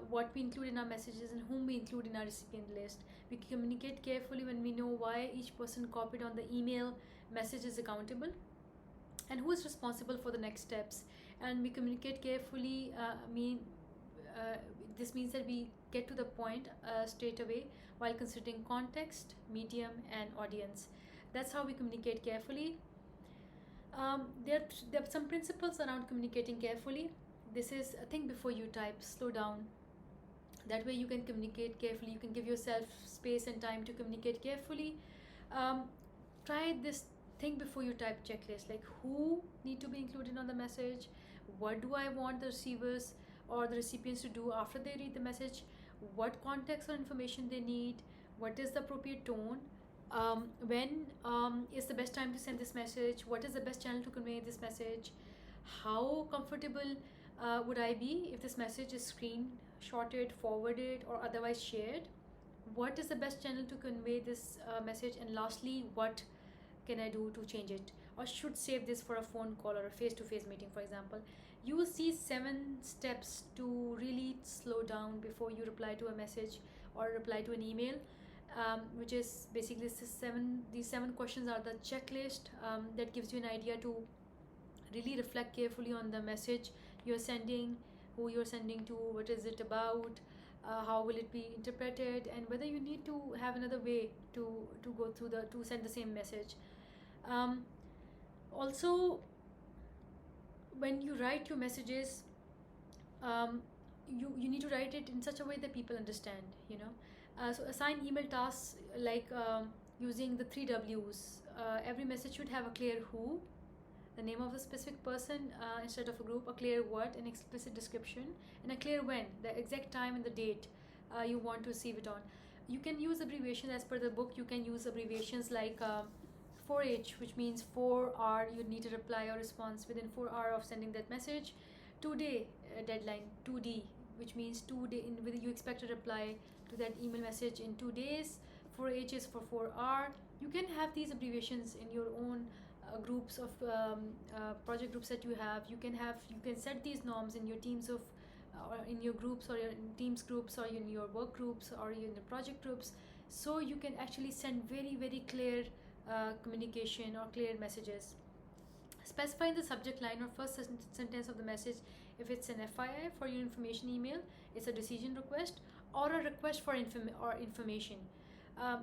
what we include in our messages, and whom we include in our recipient list. We communicate carefully when we know why each person copied on the email message is accountable and who is responsible for the next steps. And we communicate carefully this means that we get to the point straight away while considering context, medium, and audience. That's how we communicate carefully. There are some principles around communicating carefully. This is think before you type, slow down. That way you can communicate carefully. You can give yourself space and time to communicate carefully. um, Try this think before you type checklist, like who need to be included on the message, what do I want the receivers or the recipients to do after they read the message, what context or information they need, what is the appropriate tone, when is the best time to send this message, what is the best channel to convey this message, how comfortable would I be if this message is screenshotted, forwarded, or otherwise shared, what is the best channel to convey this message, and lastly, what can I do to change it, or should save this for a phone call or a face-to-face meeting, for example. You will see 7 steps to really slow down before you reply to a message or reply to an email, which is basically these 7 questions are the checklist that gives you an idea to really reflect carefully on the message you're sending, who you're sending to, what is it about, how will it be interpreted, and whether you need to have another way to go through to send the same message. um, Also, when you write your messages, um, you need to write it in such a way that people understand, so assign email tasks like using the 3 W's. Every message should have a clear who, the name of a specific person instead of a group, a clear what, an explicit description, and a clear when, the exact time and the date you want to receive it on. You can use abbreviations as per the book. You can use abbreviations like 4H, which means 4 hour, you need a reply or response within 4 hours of sending that message. 2 day deadline, 2D, which means 2 day whether you expect a reply to that email message in 2 days. 4H is for 4 hour. You can have these abbreviations in your own groups of project groups that you have. You can set these norms in your teams of or in your groups, or your teams groups, or in your work groups, or in the project groups, so you can actually send very, very clear communication or clear messages. Specifying the subject line or first sentence of the message, if it's an FII for your information email, it's a decision request or a request for information.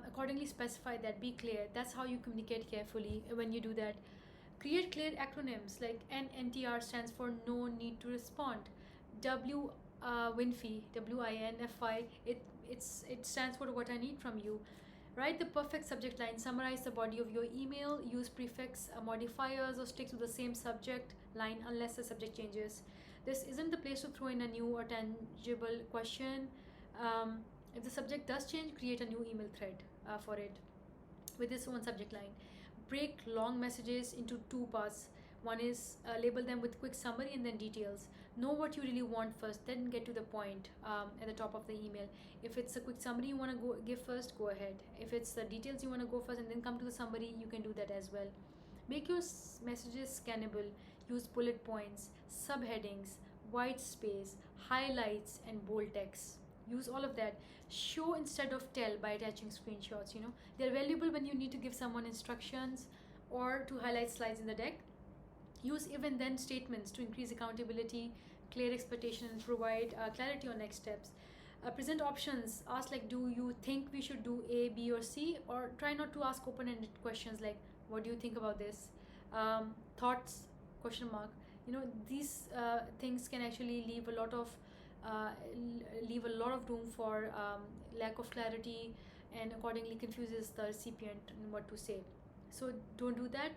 Accordingly, specify that, be clear. That's how you communicate carefully when you do that. Create clear acronyms like NNTR stands for no need to respond. W WINFI, WINFI, it stands for what I need from you. Write the perfect subject line, summarize the body of your email, use prefix modifiers, or stick to the same subject line unless the subject changes. This isn't the place to throw in a new or tangible question. If the subject does change, create a new email thread for it with its own subject line. Break long messages into 2 parts. One is label them with quick summary and then details. Know what you really want first, then get to the point at the top of the email. If it's a quick summary you want to give first, go ahead. If it's the details you want to go first and then come to the summary, you can do that as well. Make your messages scannable. Use bullet points, subheadings, white space, highlights, and bold text. Use all of that. Show instead of tell by attaching screenshots. They're valuable when you need to give someone instructions or to highlight slides in the deck. Use if and then statements to increase accountability, clear expectation, and provide clarity on next steps. Present options. Ask like, do you think we should do A, B, or C? Or try not to ask open-ended questions like, what do you think about this? Thoughts? Question mark. These things can actually leave a lot of room for lack of clarity, and accordingly confuses the recipient in what to say. So don't do that.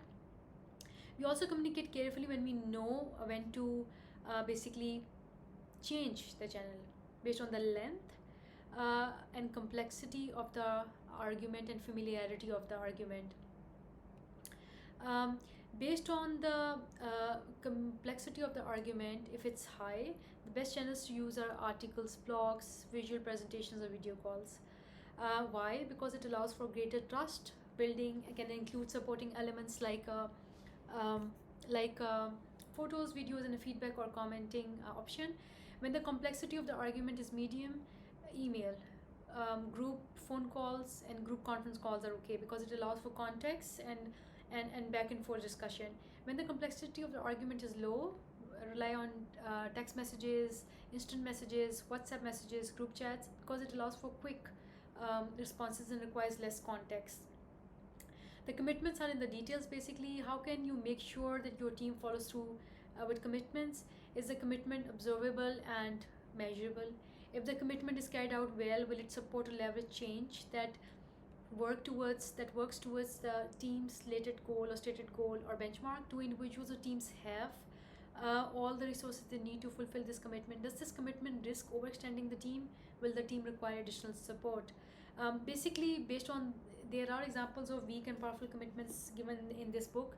We also communicate carefully when we know when to basically change the channel based on the length and complexity of the argument and familiarity of the argument. Um, Based on the complexity of the argument, if it's high, the best channels to use are articles, blogs, visual presentations, or video calls. Why? Because it allows for greater trust building. It can include supporting elements um, like photos, videos, and a feedback or commenting option. When the complexity of the argument is medium, email, group phone calls, and group conference calls are okay because it allows for context and back and forth discussion. When the complexity of the argument is low, rely on text messages, instant messages, WhatsApp messages, group chats, because it allows for quick responses and requires less context. The commitments are in the details. Basically, how can you make sure that your team follows through with commitments? Is the commitment observable and measurable? If the commitment is carried out well, will it support or leverage change that works towards the team's stated goal or benchmark? Do individuals or teams have all the resources they need to fulfill this commitment? Does this commitment risk overextending the team? Will the team require additional support? Basically, based on there are examples of weak and powerful commitments given in this book.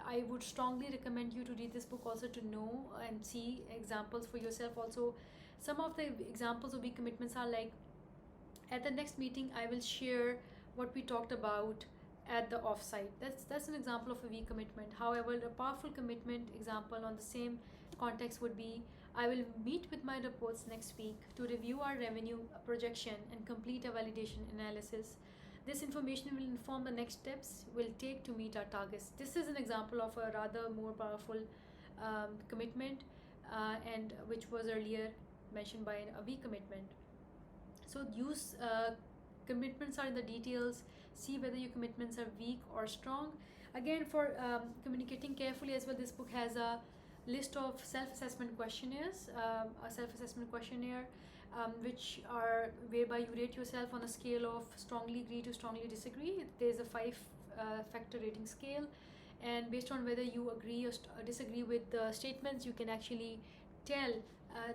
I would strongly recommend you to read this book also to know and see examples for yourself. Also, some of the examples of weak commitments are like, at the next meeting I will share what we talked about at the offsite. That's an example of a weak commitment. However, a powerful commitment example on the same context would be, I will meet with my reports next week to review our revenue projection and complete a validation analysis. This information will inform the next steps we'll take to meet our targets. This is an example of a rather more powerful commitment, and which was earlier mentioned by a weak commitment. So use commitments are in the details. See whether your commitments are weak or strong. Again, for communicating carefully as well, this book has a list of self-assessment questionnaires, a self-assessment questionnaire which are whereby you rate yourself on a scale of strongly agree to strongly disagree. There's a 5 factor rating scale, and based on whether you agree or disagree with the statements, you can actually tell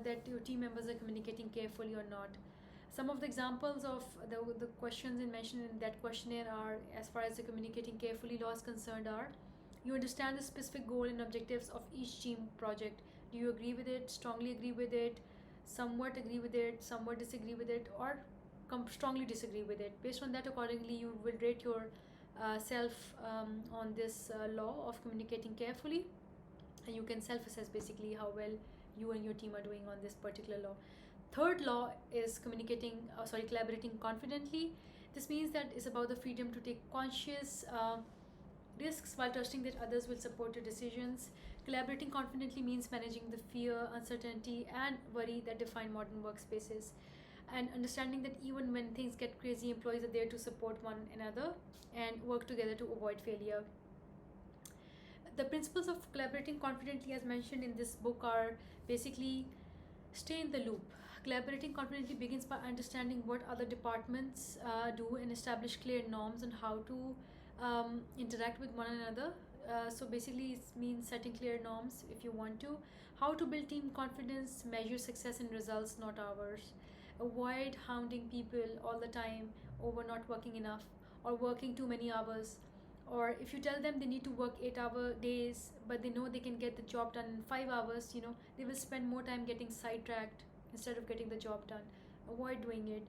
that your team members are communicating carefully or not. Some of the examples of the questions mentioned in that questionnaire are, as far as the communicating carefully law is concerned, are, you understand the specific goal and objectives of each team project. Do you agree with it, strongly agree with it, somewhat agree with it, somewhat disagree with it, or strongly disagree with it? Based on that, accordingly, you will rate your self on this law of communicating carefully, and you can self-assess basically how well you and your team are doing on this particular law. Third law is collaborating confidently. This means that it's about the freedom to take conscious risks while trusting that others will support your decisions. Collaborating confidently means managing the fear, uncertainty, and worry that define modern workspaces, and understanding that even when things get crazy, employees are there to support one another and work together to avoid failure. The principles of collaborating confidently, as mentioned in this book, are basically stay in the loop. Collaborating confidently begins by understanding what other departments do and establish clear norms on how to interact with one another. So basically, it means setting clear norms if you want to. How to build team confidence, measure success in results, not hours. Avoid hounding people all the time over not working enough or working too many hours. Or if you tell them they need to work 8-hour days, but they know they can get the job done in 5 hours, they will spend more time getting sidetracked instead of getting the job done. Avoid doing it.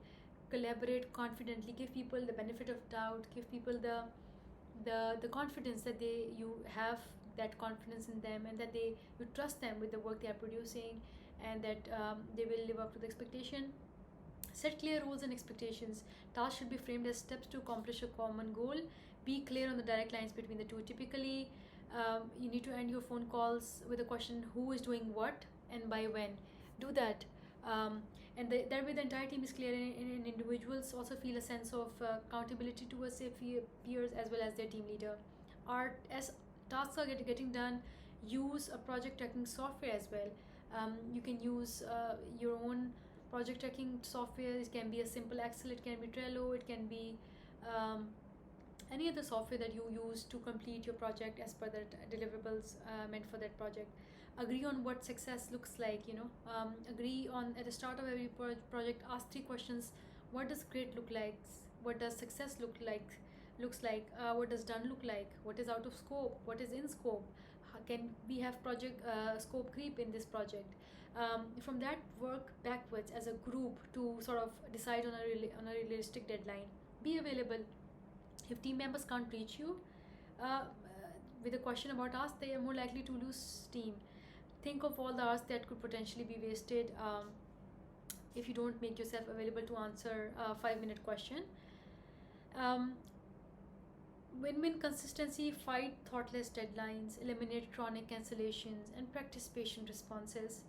Collaborate confidently. Give people the benefit of doubt. Give people the confidence that you have that confidence in them, and that you trust them with the work they are producing, and that they will live up to the expectation. Set clear rules and expectations. Tasks should be framed as steps to accomplish a common goal. Be clear on the direct lines between the two. Typically, you need to end your phone calls with a question: who is doing what and by when? Do that. And that way the entire team is clear, and individuals also feel a sense of accountability towards their peers as well as their team leader. As tasks are getting done, use a project tracking software as well. You can use your own project tracking software. It can be a simple Excel, it can be Trello, it can be any other software that you use to complete your project as per the deliverables meant for that project. Agree on what success looks like, agree on at the start of every project, ask three questions. What does great look like? What does success looks like? What does done look like? What is out of scope? What is in scope? Can we have project scope creep in this project? From that, work backwards as a group to sort of decide on on a realistic deadline. Be available. If team members can't reach you with a question about us, they are more likely to lose steam. Think of all the hours that could potentially be wasted if you don't make yourself available to answer a 5-minute question. um, Win-win consistency, fight thoughtless deadlines, eliminate chronic cancellations, and practice patient responses.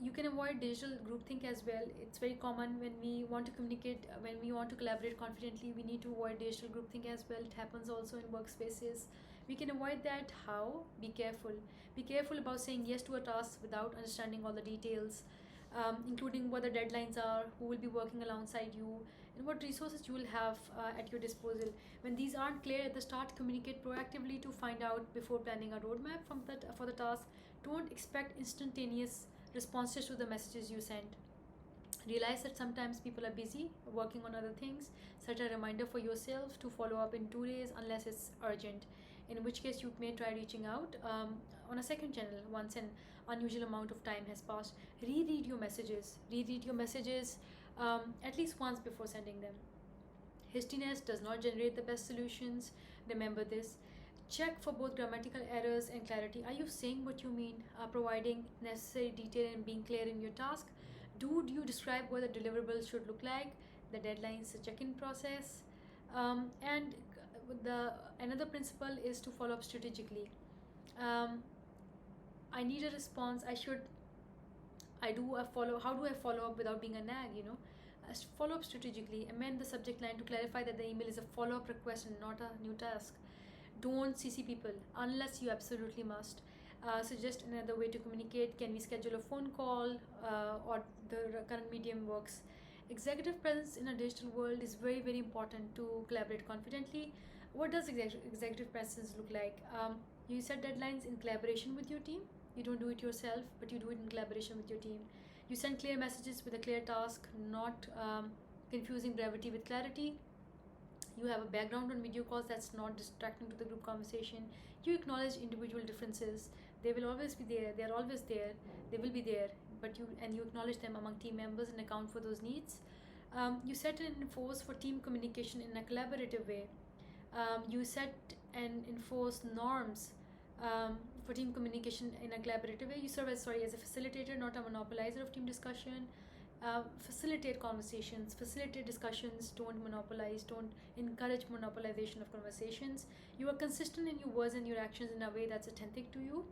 You can avoid digital groupthink as well. It's very common when we want to communicate, when we want to collaborate confidently, we need to avoid digital groupthink as well. It happens also in workspaces. We can avoid that. How? Be careful. Be careful about saying yes to a task without understanding all the details, including what the deadlines are, who will be working alongside you, and what resources you will have at your disposal. When these aren't clear at the start, communicate proactively to find out before planning a roadmap for the task. Don't expect instantaneous responses to the messages you send. Realize that sometimes people are busy working on other things. Set a reminder for yourself to follow up in 2 days unless it's urgent, in which case you may try reaching out on a second channel once an unusual amount of time has passed. Reread your messages. Reread your messages at least once before sending them. Hastiness does not generate the best solutions. Remember this. Check for both grammatical errors and clarity. Are you saying what you mean? Providing necessary detail and being clear in your task. Do you describe what the deliverables should look like? The deadlines, the check-in process, and the another principle is to follow up strategically. Um, I need a response. I do a follow. How do I follow up without being a nag? Follow up strategically. Amend the subject line to clarify that the email is a follow up request and not a new task. Don't CC people unless you absolutely must. Suggest another way to communicate. Can we schedule a phone call or the current medium works? Executive presence in a digital world is very, very important to collaborate confidently. What does executive presence look like? You set deadlines in collaboration with your team. You don't do it yourself, but you do it in collaboration with your team. You send clear messages with a clear task, not confusing brevity with clarity. You have a background on video calls that's not distracting to the group conversation. You acknowledge individual differences. They will always be there. They are always there. They will be there. But you acknowledge them among team members and account for those needs. You set and enforce for team communication in a collaborative way. You set and enforce norms for team communication in a collaborative way. You serve as a facilitator, not a monopolizer of team discussion. Facilitate conversations, facilitate discussions. Don't monopolize. Don't encourage monopolization of conversations. You are consistent in your words and your actions in a way that's authentic to you.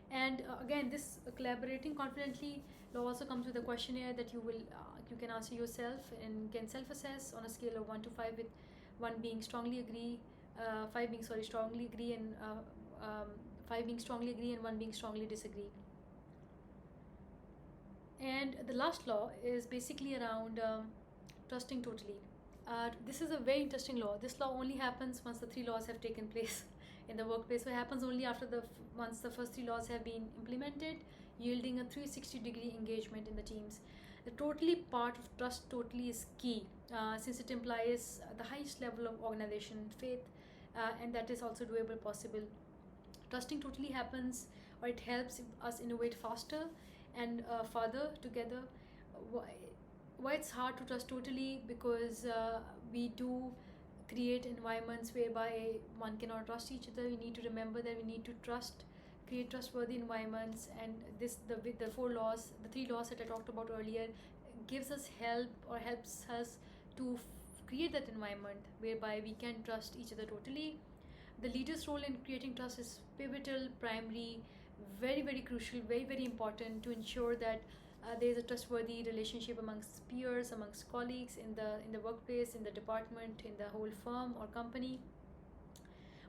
And again, this collaborating confidently also comes with a questionnaire that you can answer yourself and can self-assess on a scale of 1 to 5, with 1 being strongly agree, 5 being strongly agree, and 5 being strongly agree, and 1 being strongly disagree. And the last law is basically around trusting totally. This is a very interesting law. This law only happens once the 3 laws have taken place in the workplace. So it happens only after once the first 3 laws have been implemented, yielding a 360-degree engagement in the teams. The totally part of trust totally is key, since it implies the highest level of organization faith, and that is also doable possible. Trusting totally happens, or it helps us innovate faster and further together. Why it's hard to trust totally? Because we do create environments whereby one cannot trust each other. We need to remember that we need to create trustworthy environments, and the 4 laws, the 3 laws that I talked about earlier, gives us helps us to create that environment whereby we can trust each other totally. The leader's role in creating trust is pivotal, primary, very, very crucial, very, very important to ensure that there is a trustworthy relationship amongst peers, amongst colleagues, in the workplace, in the department, in the whole firm or company.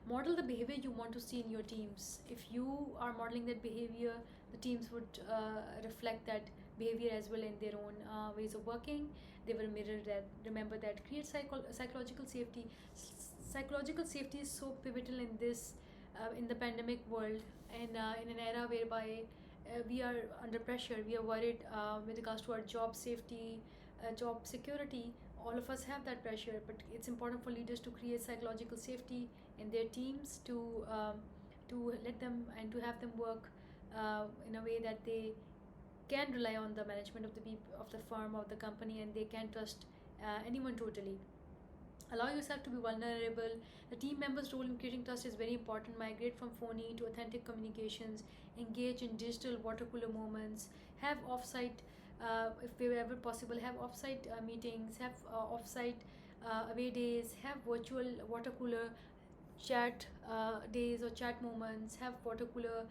Model the behavior you want to see in your teams. If you are modeling that behavior, the teams would reflect that behavior as well in their own ways of working. They will mirror that, remember that, create psychological safety. Psychological safety is so pivotal in this in the pandemic world, and in an era whereby we are under pressure, we are worried with regards to our job safety, job security. All of us have that pressure, but it's important for leaders to create psychological safety in their teams, to let them and to have them work in a way that they can rely on the management of the of the firm or the company, and they can trust anyone totally. Allow yourself to be vulnerable. The team members' role in creating trust is very important. Migrate from phony to authentic communications. Engage in digital water cooler moments. Have offsite, if ever possible, have offsite meetings. Have offsite away days. Have virtual water cooler chat days or chat moments. Have water cooler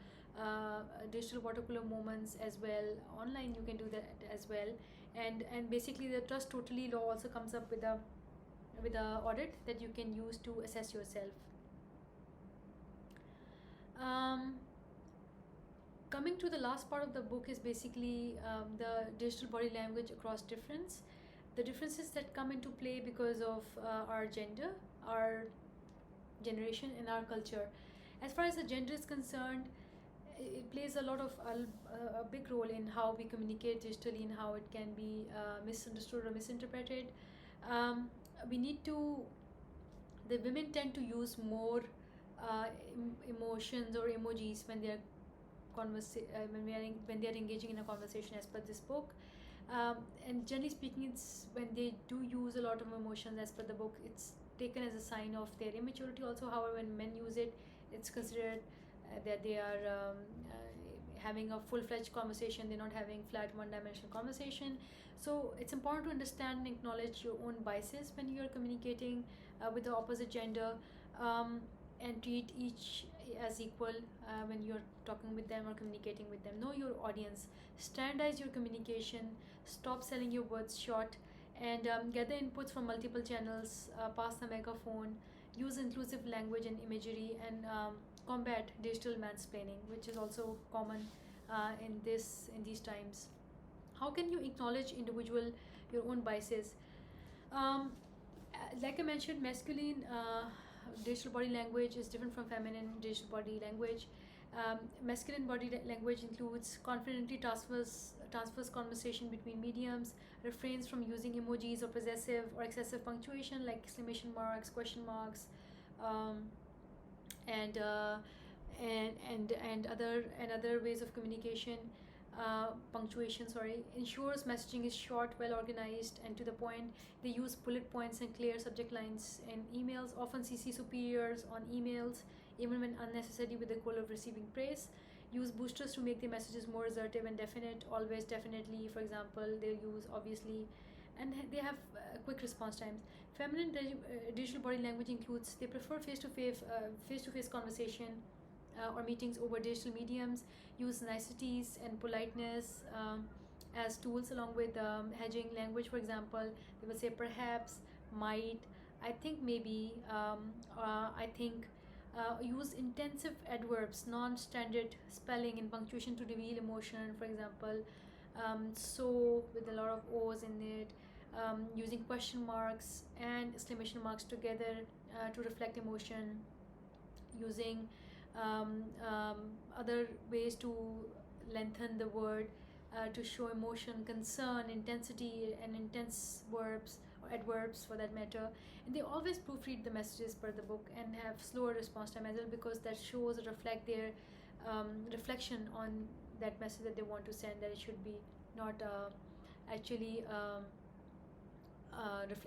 digital water cooler moments as well. Online, you can do that as well. And basically, the trust totally law also comes up with a audit that you can use to assess yourself. Um, Coming to the last part of the book is basically the digital body language across difference, the differences that come into play because of our gender, our generation, and our culture. As far as the gender is concerned, it plays a lot of a big role in how we communicate digitally and how it can be misunderstood or misinterpreted. um, we need to The women tend to use more emotions or emojis when they are when they are engaging in a conversation, as per this book. And generally speaking, it's when they do use a lot of emotions, as per the book, it's taken as a sign of their immaturity. Also, however, when men use it, it's considered that they are having a full-fledged conversation. They're not having flat one-dimensional conversation. So it's important to understand and acknowledge your own biases when you're communicating with the opposite gender, um, and treat each as equal when you're talking with them or communicating with them. Know your audience, standardize your communication, stop selling your words short, and gather inputs from multiple channels, pass the megaphone, use inclusive language and imagery, and combat digital mansplaining, which is also common in these times. How can you acknowledge your own biases? um, like I mentioned, masculine digital body language is different from feminine digital body language. Masculine language includes confidently transfers conversation between mediums, refrains from using emojis or possessive or excessive punctuation like exclamation marks, question marks, um, and other ways of communication. Punctuation, sorry, ensures messaging is short, well organized, and to the point. They use bullet points and clear subject lines in emails, often CC superiors on emails, even when unnecessary, with the goal of receiving praise. Use boosters to make their messages more assertive and definite, always, definitely, for example. They'll use obviously, and they have quick response times. Feminine digital body language includes they prefer face-to-face conversation or meetings over digital mediums, use niceties and politeness as tools, along with hedging language. For example, they will say perhaps, might, I think, maybe, I think. Use intensive adverbs, non-standard spelling and punctuation to reveal emotion. For example, so with a lot of O's in it. Using question marks and exclamation marks together to reflect emotion. Using other ways to lengthen the word to show emotion, concern, intensity, and intense verbs or adverbs for that matter. And they always proofread the messages per the book and have slower response time as well, because that shows or reflect their reflection on that message that they want to send, that it should be not actually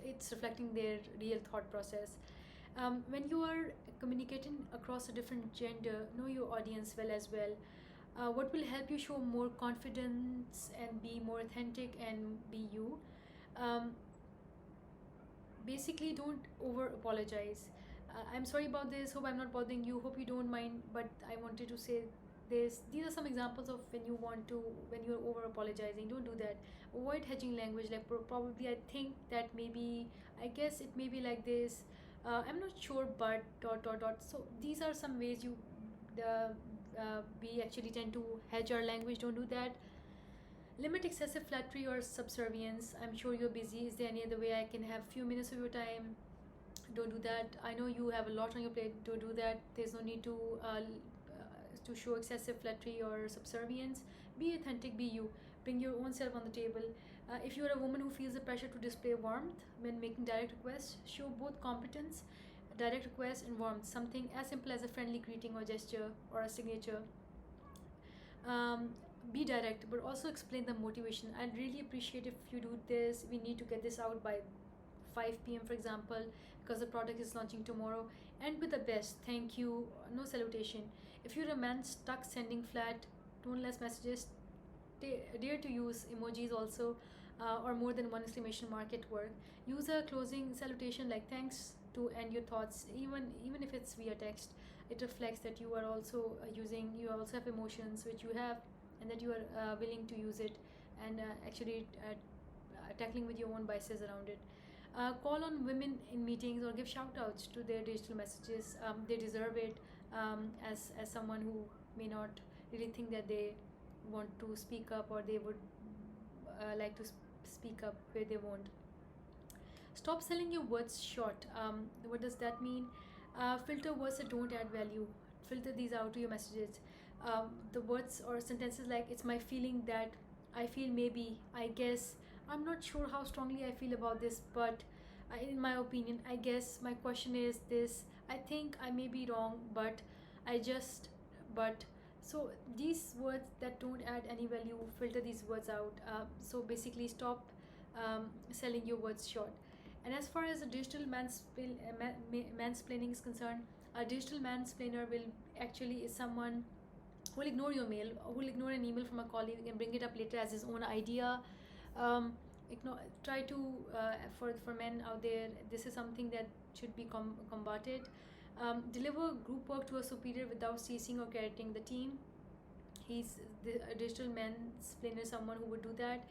it's reflecting their real thought process. When you are communicating across a different gender, know your audience well as well. What will help you show more confidence and be more authentic and be you? Um, Basically, don't over apologize. I'm sorry about this, hope I'm not bothering you, hope you don't mind, but I wanted to say this. These are some examples of when you're over apologizing. Don't do that. Avoid hedging language, like probably, I think that maybe, I guess it may be like this, I'm not sure, but dot dot dot. So these are some ways we actually tend to hedge our language. Don't do that. Limit excessive flattery or subservience. I'm sure you're busy. Is there any other way I can have few minutes of your time? Don't do that. I know you have a lot on your plate. Don't do that. There's no need to show excessive flattery or subservience. Be authentic. Be you. Bring your own self on the table. If you're a woman who feels the pressure to display warmth when making direct requests, show both competence, direct request, and warmth. Something as simple as a friendly greeting or gesture or a signature. um, be direct, but also explain the motivation. I'd really appreciate if you do this. We need to get this out by 5 p.m., for example, because the product is launching tomorrow. And with the best thank you, no salutation. If you're a man stuck sending flat toneless messages, dare to use emojis also, or more than one exclamation mark at work. Use a closing salutation like thanks to end your thoughts, even if it's via text. It reflects that you are also you also have emotions which you have, and that you are willing to use it, and actually tackling with your own biases around it. Call on women in meetings or give shout outs to their digital messages. They deserve it, as someone who may not really think that they want to speak up, or they would like to speak up where they won't. Stop selling your words short. What does that mean? Filter words that don't add value. Filter these out to your messages. The words or sentences like it's my feeling that, I feel, maybe, I guess, I'm not sure how strongly I feel about this, but in my opinion, I guess, my question is this, I think I may be wrong, but I just, but. So these words that don't add any value, filter these words out. So basically, stop selling your words short. And as far as the digital mansplaining is concerned, a digital mansplainer will actually is someone who will ignore your mail, who will ignore an email from a colleague and bring it up later as his own idea. Um, Try to for men out there, this is something that should be combated. Deliver group work to a superior without ceasing or correcting the team. He's a digital mansplainer, someone who would do that.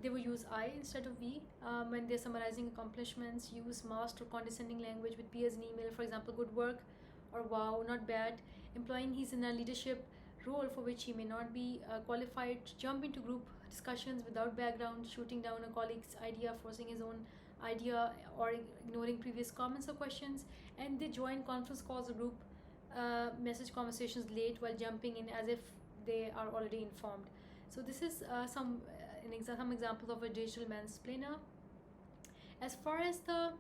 They will use I instead of we when they're summarizing accomplishments. Use masked or condescending language with peers in email, for example, good work or wow, not bad, implying he's in a leadership role for which he may not be qualified. Jump into group discussions without background, shooting down a colleague's idea, forcing his own idea, or ignoring previous comments or questions. And they join conference calls or group message conversations late while jumping in as if they are already informed. So this is some examples of a digital mansplainer. As far as the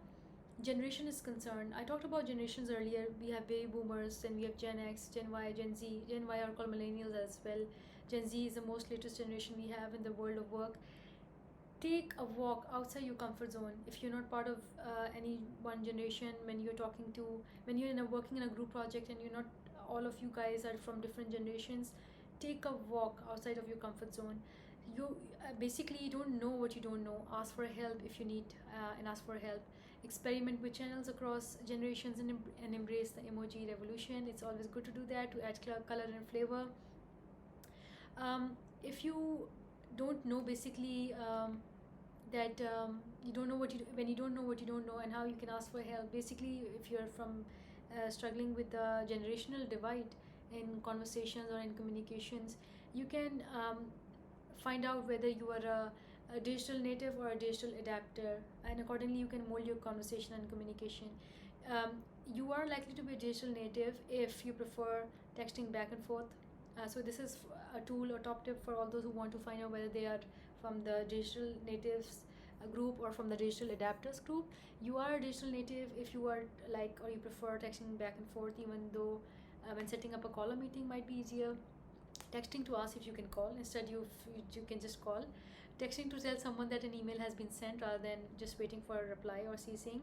generation is concerned, I talked about generations earlier. We have baby boomers, and we have Gen X, Gen Y, Gen Z. Gen Y are called millennials as well. Gen Z is the most latest generation we have in the world of work. Take a walk outside your comfort zone. If you're not part of any one generation, when you're working in a group project and you're not, all of you guys are from different generations, take a walk outside of your comfort zone. You basically, you don't know what you don't know. Ask for help if you need, and ask for help. Experiment with channels across generations, and embrace the emoji revolution. It's always good to do that, to add color and flavor. If you don't know, basically, that you don't know what you when you don't know what you don't know, and how you can ask for help. Basically, if you're from struggling with the generational divide in conversations or in communications, you can find out whether you are a digital native or a digital adapter, and accordingly you can mold your conversation and communication. You are likely to be a digital native if you prefer texting back and forth. So this is a tool or top tip for all those who want to find out whether they are from the digital natives group or from the digital adapters group. You are a digital native if you are like, or you prefer texting back and forth, even though when setting up a call or meeting might be easier. Texting to ask if you can call, instead you can just call. Texting to tell someone that an email has been sent rather than just waiting for a reply or CCing.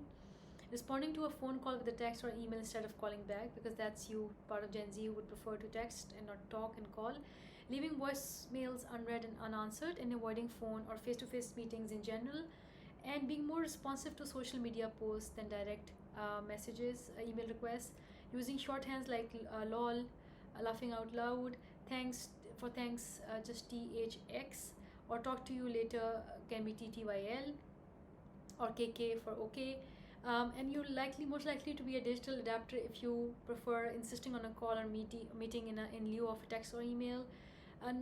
Responding to a phone call with a text or email instead of calling back, because that's you, part of Gen Z, who would prefer to text and not talk and call. Leaving voicemails unread and unanswered, and avoiding phone or face-to-face meetings in general. And being more responsive to social media posts than direct messages, email requests. Using shorthands like lol, laughing out loud, thanks just THX, or talk to you later can be TTYL, or KK for OK. And you're most likely to be a digital adapter if you prefer insisting on a call or meeting in lieu of a text or email.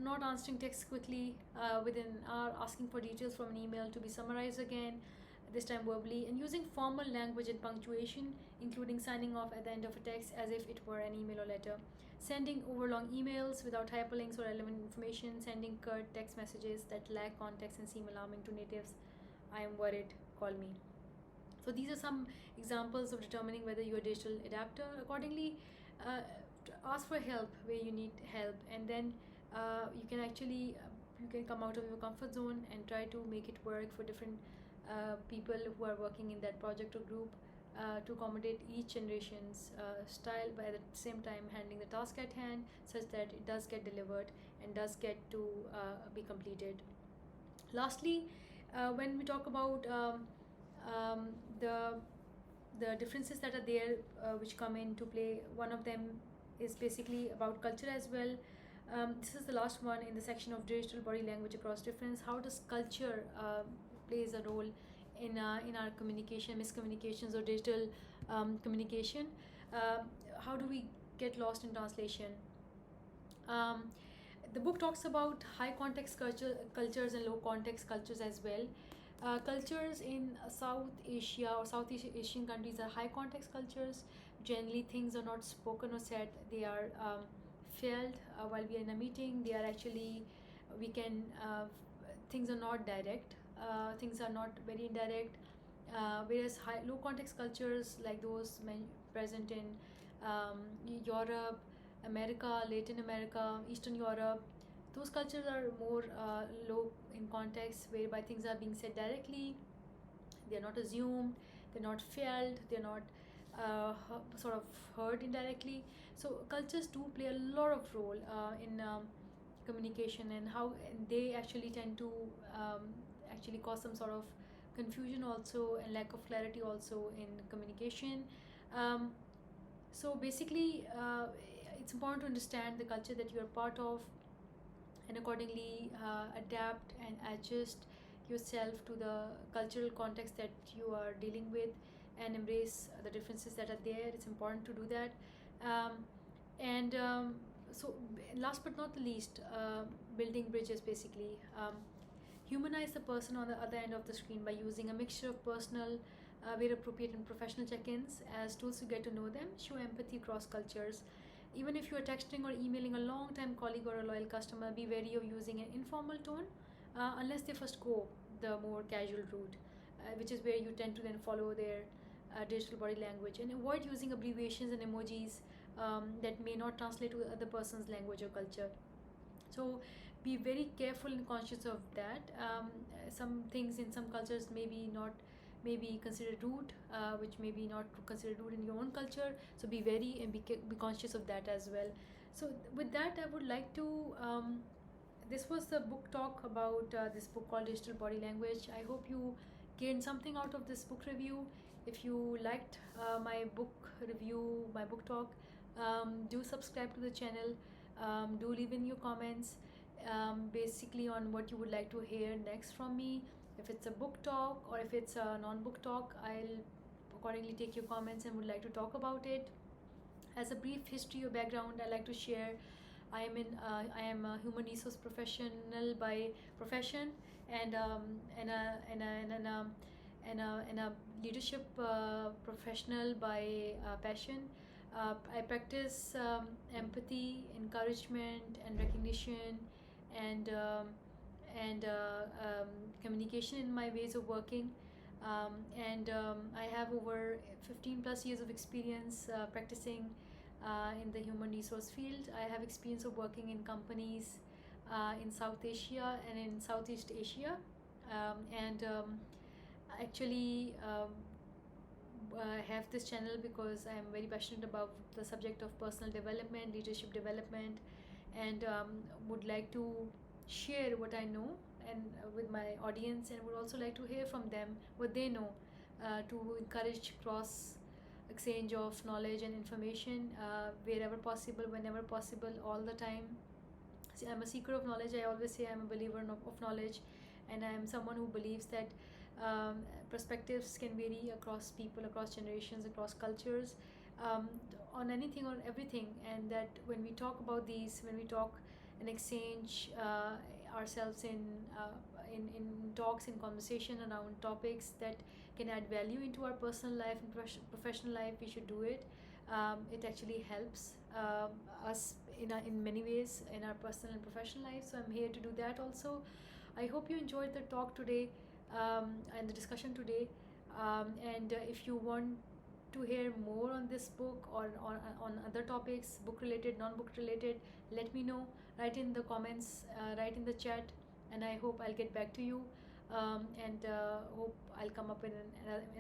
not answering texts quickly within an hour, asking for details from an email to be summarized again, this time verbally, and using formal language and punctuation, including signing off at the end of a text as if it were an email or letter, sending overlong emails without hyperlinks or relevant information, sending curt text messages that lack context and seem alarming to natives. I am worried, call me. So these are some examples of determining whether you're a digital adapter. Accordingly, ask for help where you need help, and then you can actually you can come out of your comfort zone and try to make it work for different people who are working in that project or group to accommodate each generation's style, but at the same time handling the task at hand such that it does get delivered and does get to be completed. Lastly, when we talk about um, the the differences that are there which come into play, one of them is basically about culture as well. This is the last one in the section of digital body language across difference. How does culture plays a role in our communication, miscommunications, or digital communication? How do we get lost in translation? Um, the book talks about high context cultures and low context cultures as well. Cultures in South Asia or Southeast Asian countries are high context cultures. Generally, things are not spoken or said; they are felt while we are in a meeting. They are actually, we can, things are not direct. Things are not very indirect. Whereas low context cultures like those present in Europe, America, Latin America, Eastern Europe, those cultures are more low in context, whereby things are being said directly. They're not assumed, they're not felt, they're not sort of heard indirectly. So cultures do play a lot of role in communication, and how and they actually tend to actually cause some sort of confusion also, and lack of clarity also in communication. um, so basically, it's important to understand the culture that you are part of, and accordingly adapt and adjust yourself to the cultural context that you are dealing with, and embrace the differences that are there. It's important to do that. um, and so last but not the least, building bridges basically. Humanize the person on the other end of the screen by using a mixture of personal, where appropriate, and professional check-ins as tools to get to know them. Show empathy across cultures. Even if you are texting or emailing a long-time colleague or a loyal customer, be wary of using an informal tone unless they first go the more casual route, which is where you tend to then follow their digital body language, and avoid using abbreviations and emojis that may not translate to the other person's language or culture. So be very careful and conscious of that. Some things in some cultures may be considered rude, which may be not considered rude in your own culture. So be very and be conscious of that as well. So with that, I would like to. This was the book talk about this book called Digital Body Language. I hope you gained something out of this book review. If you liked my book review, my book talk, do subscribe to the channel. Do leave in your comments basically on what you would like to hear next from me. If it's a book talk or if it's a non-book talk, I'll accordingly take your comments and would like to talk about it. As a brief history or background, I like to share. I am a human resource professional by profession, and and a and a and a and a leadership professional by passion. I practice empathy, encouragement, and recognition, and communication in my ways of working. And I have over 15 plus years of experience practicing in the human resource field. I have experience of working in companies in South Asia and in Southeast Asia, and actually I have this channel because I am very passionate about the subject of personal development, leadership development, and would like to share what I know and with my audience, and would also like to hear from them what they know to encourage cross exchange of knowledge and information wherever possible, whenever possible, all the time. See, I'm a seeker of knowledge. I always say I'm a believer of knowledge, and I am someone who believes that perspectives can vary across people, across generations, across cultures, um, on anything or everything, and that when we talk about these, when we talk and exchange ourselves in talks, in conversation around topics that can add value into our personal life and professional life, we should do it. It actually helps us in many ways in our personal and professional life. So I'm here to do that also. I hope you enjoyed the talk today, and the discussion today. And if you want to hear more on this book or on other topics, book related, non-book related, let me know. Write in the comments, write in the chat, and I hope I'll get back to you. And hope I'll come up in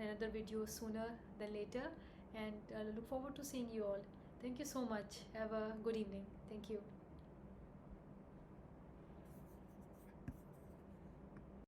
another video sooner than later. And look forward to seeing you all. Thank you so much. Have a good evening. Thank you.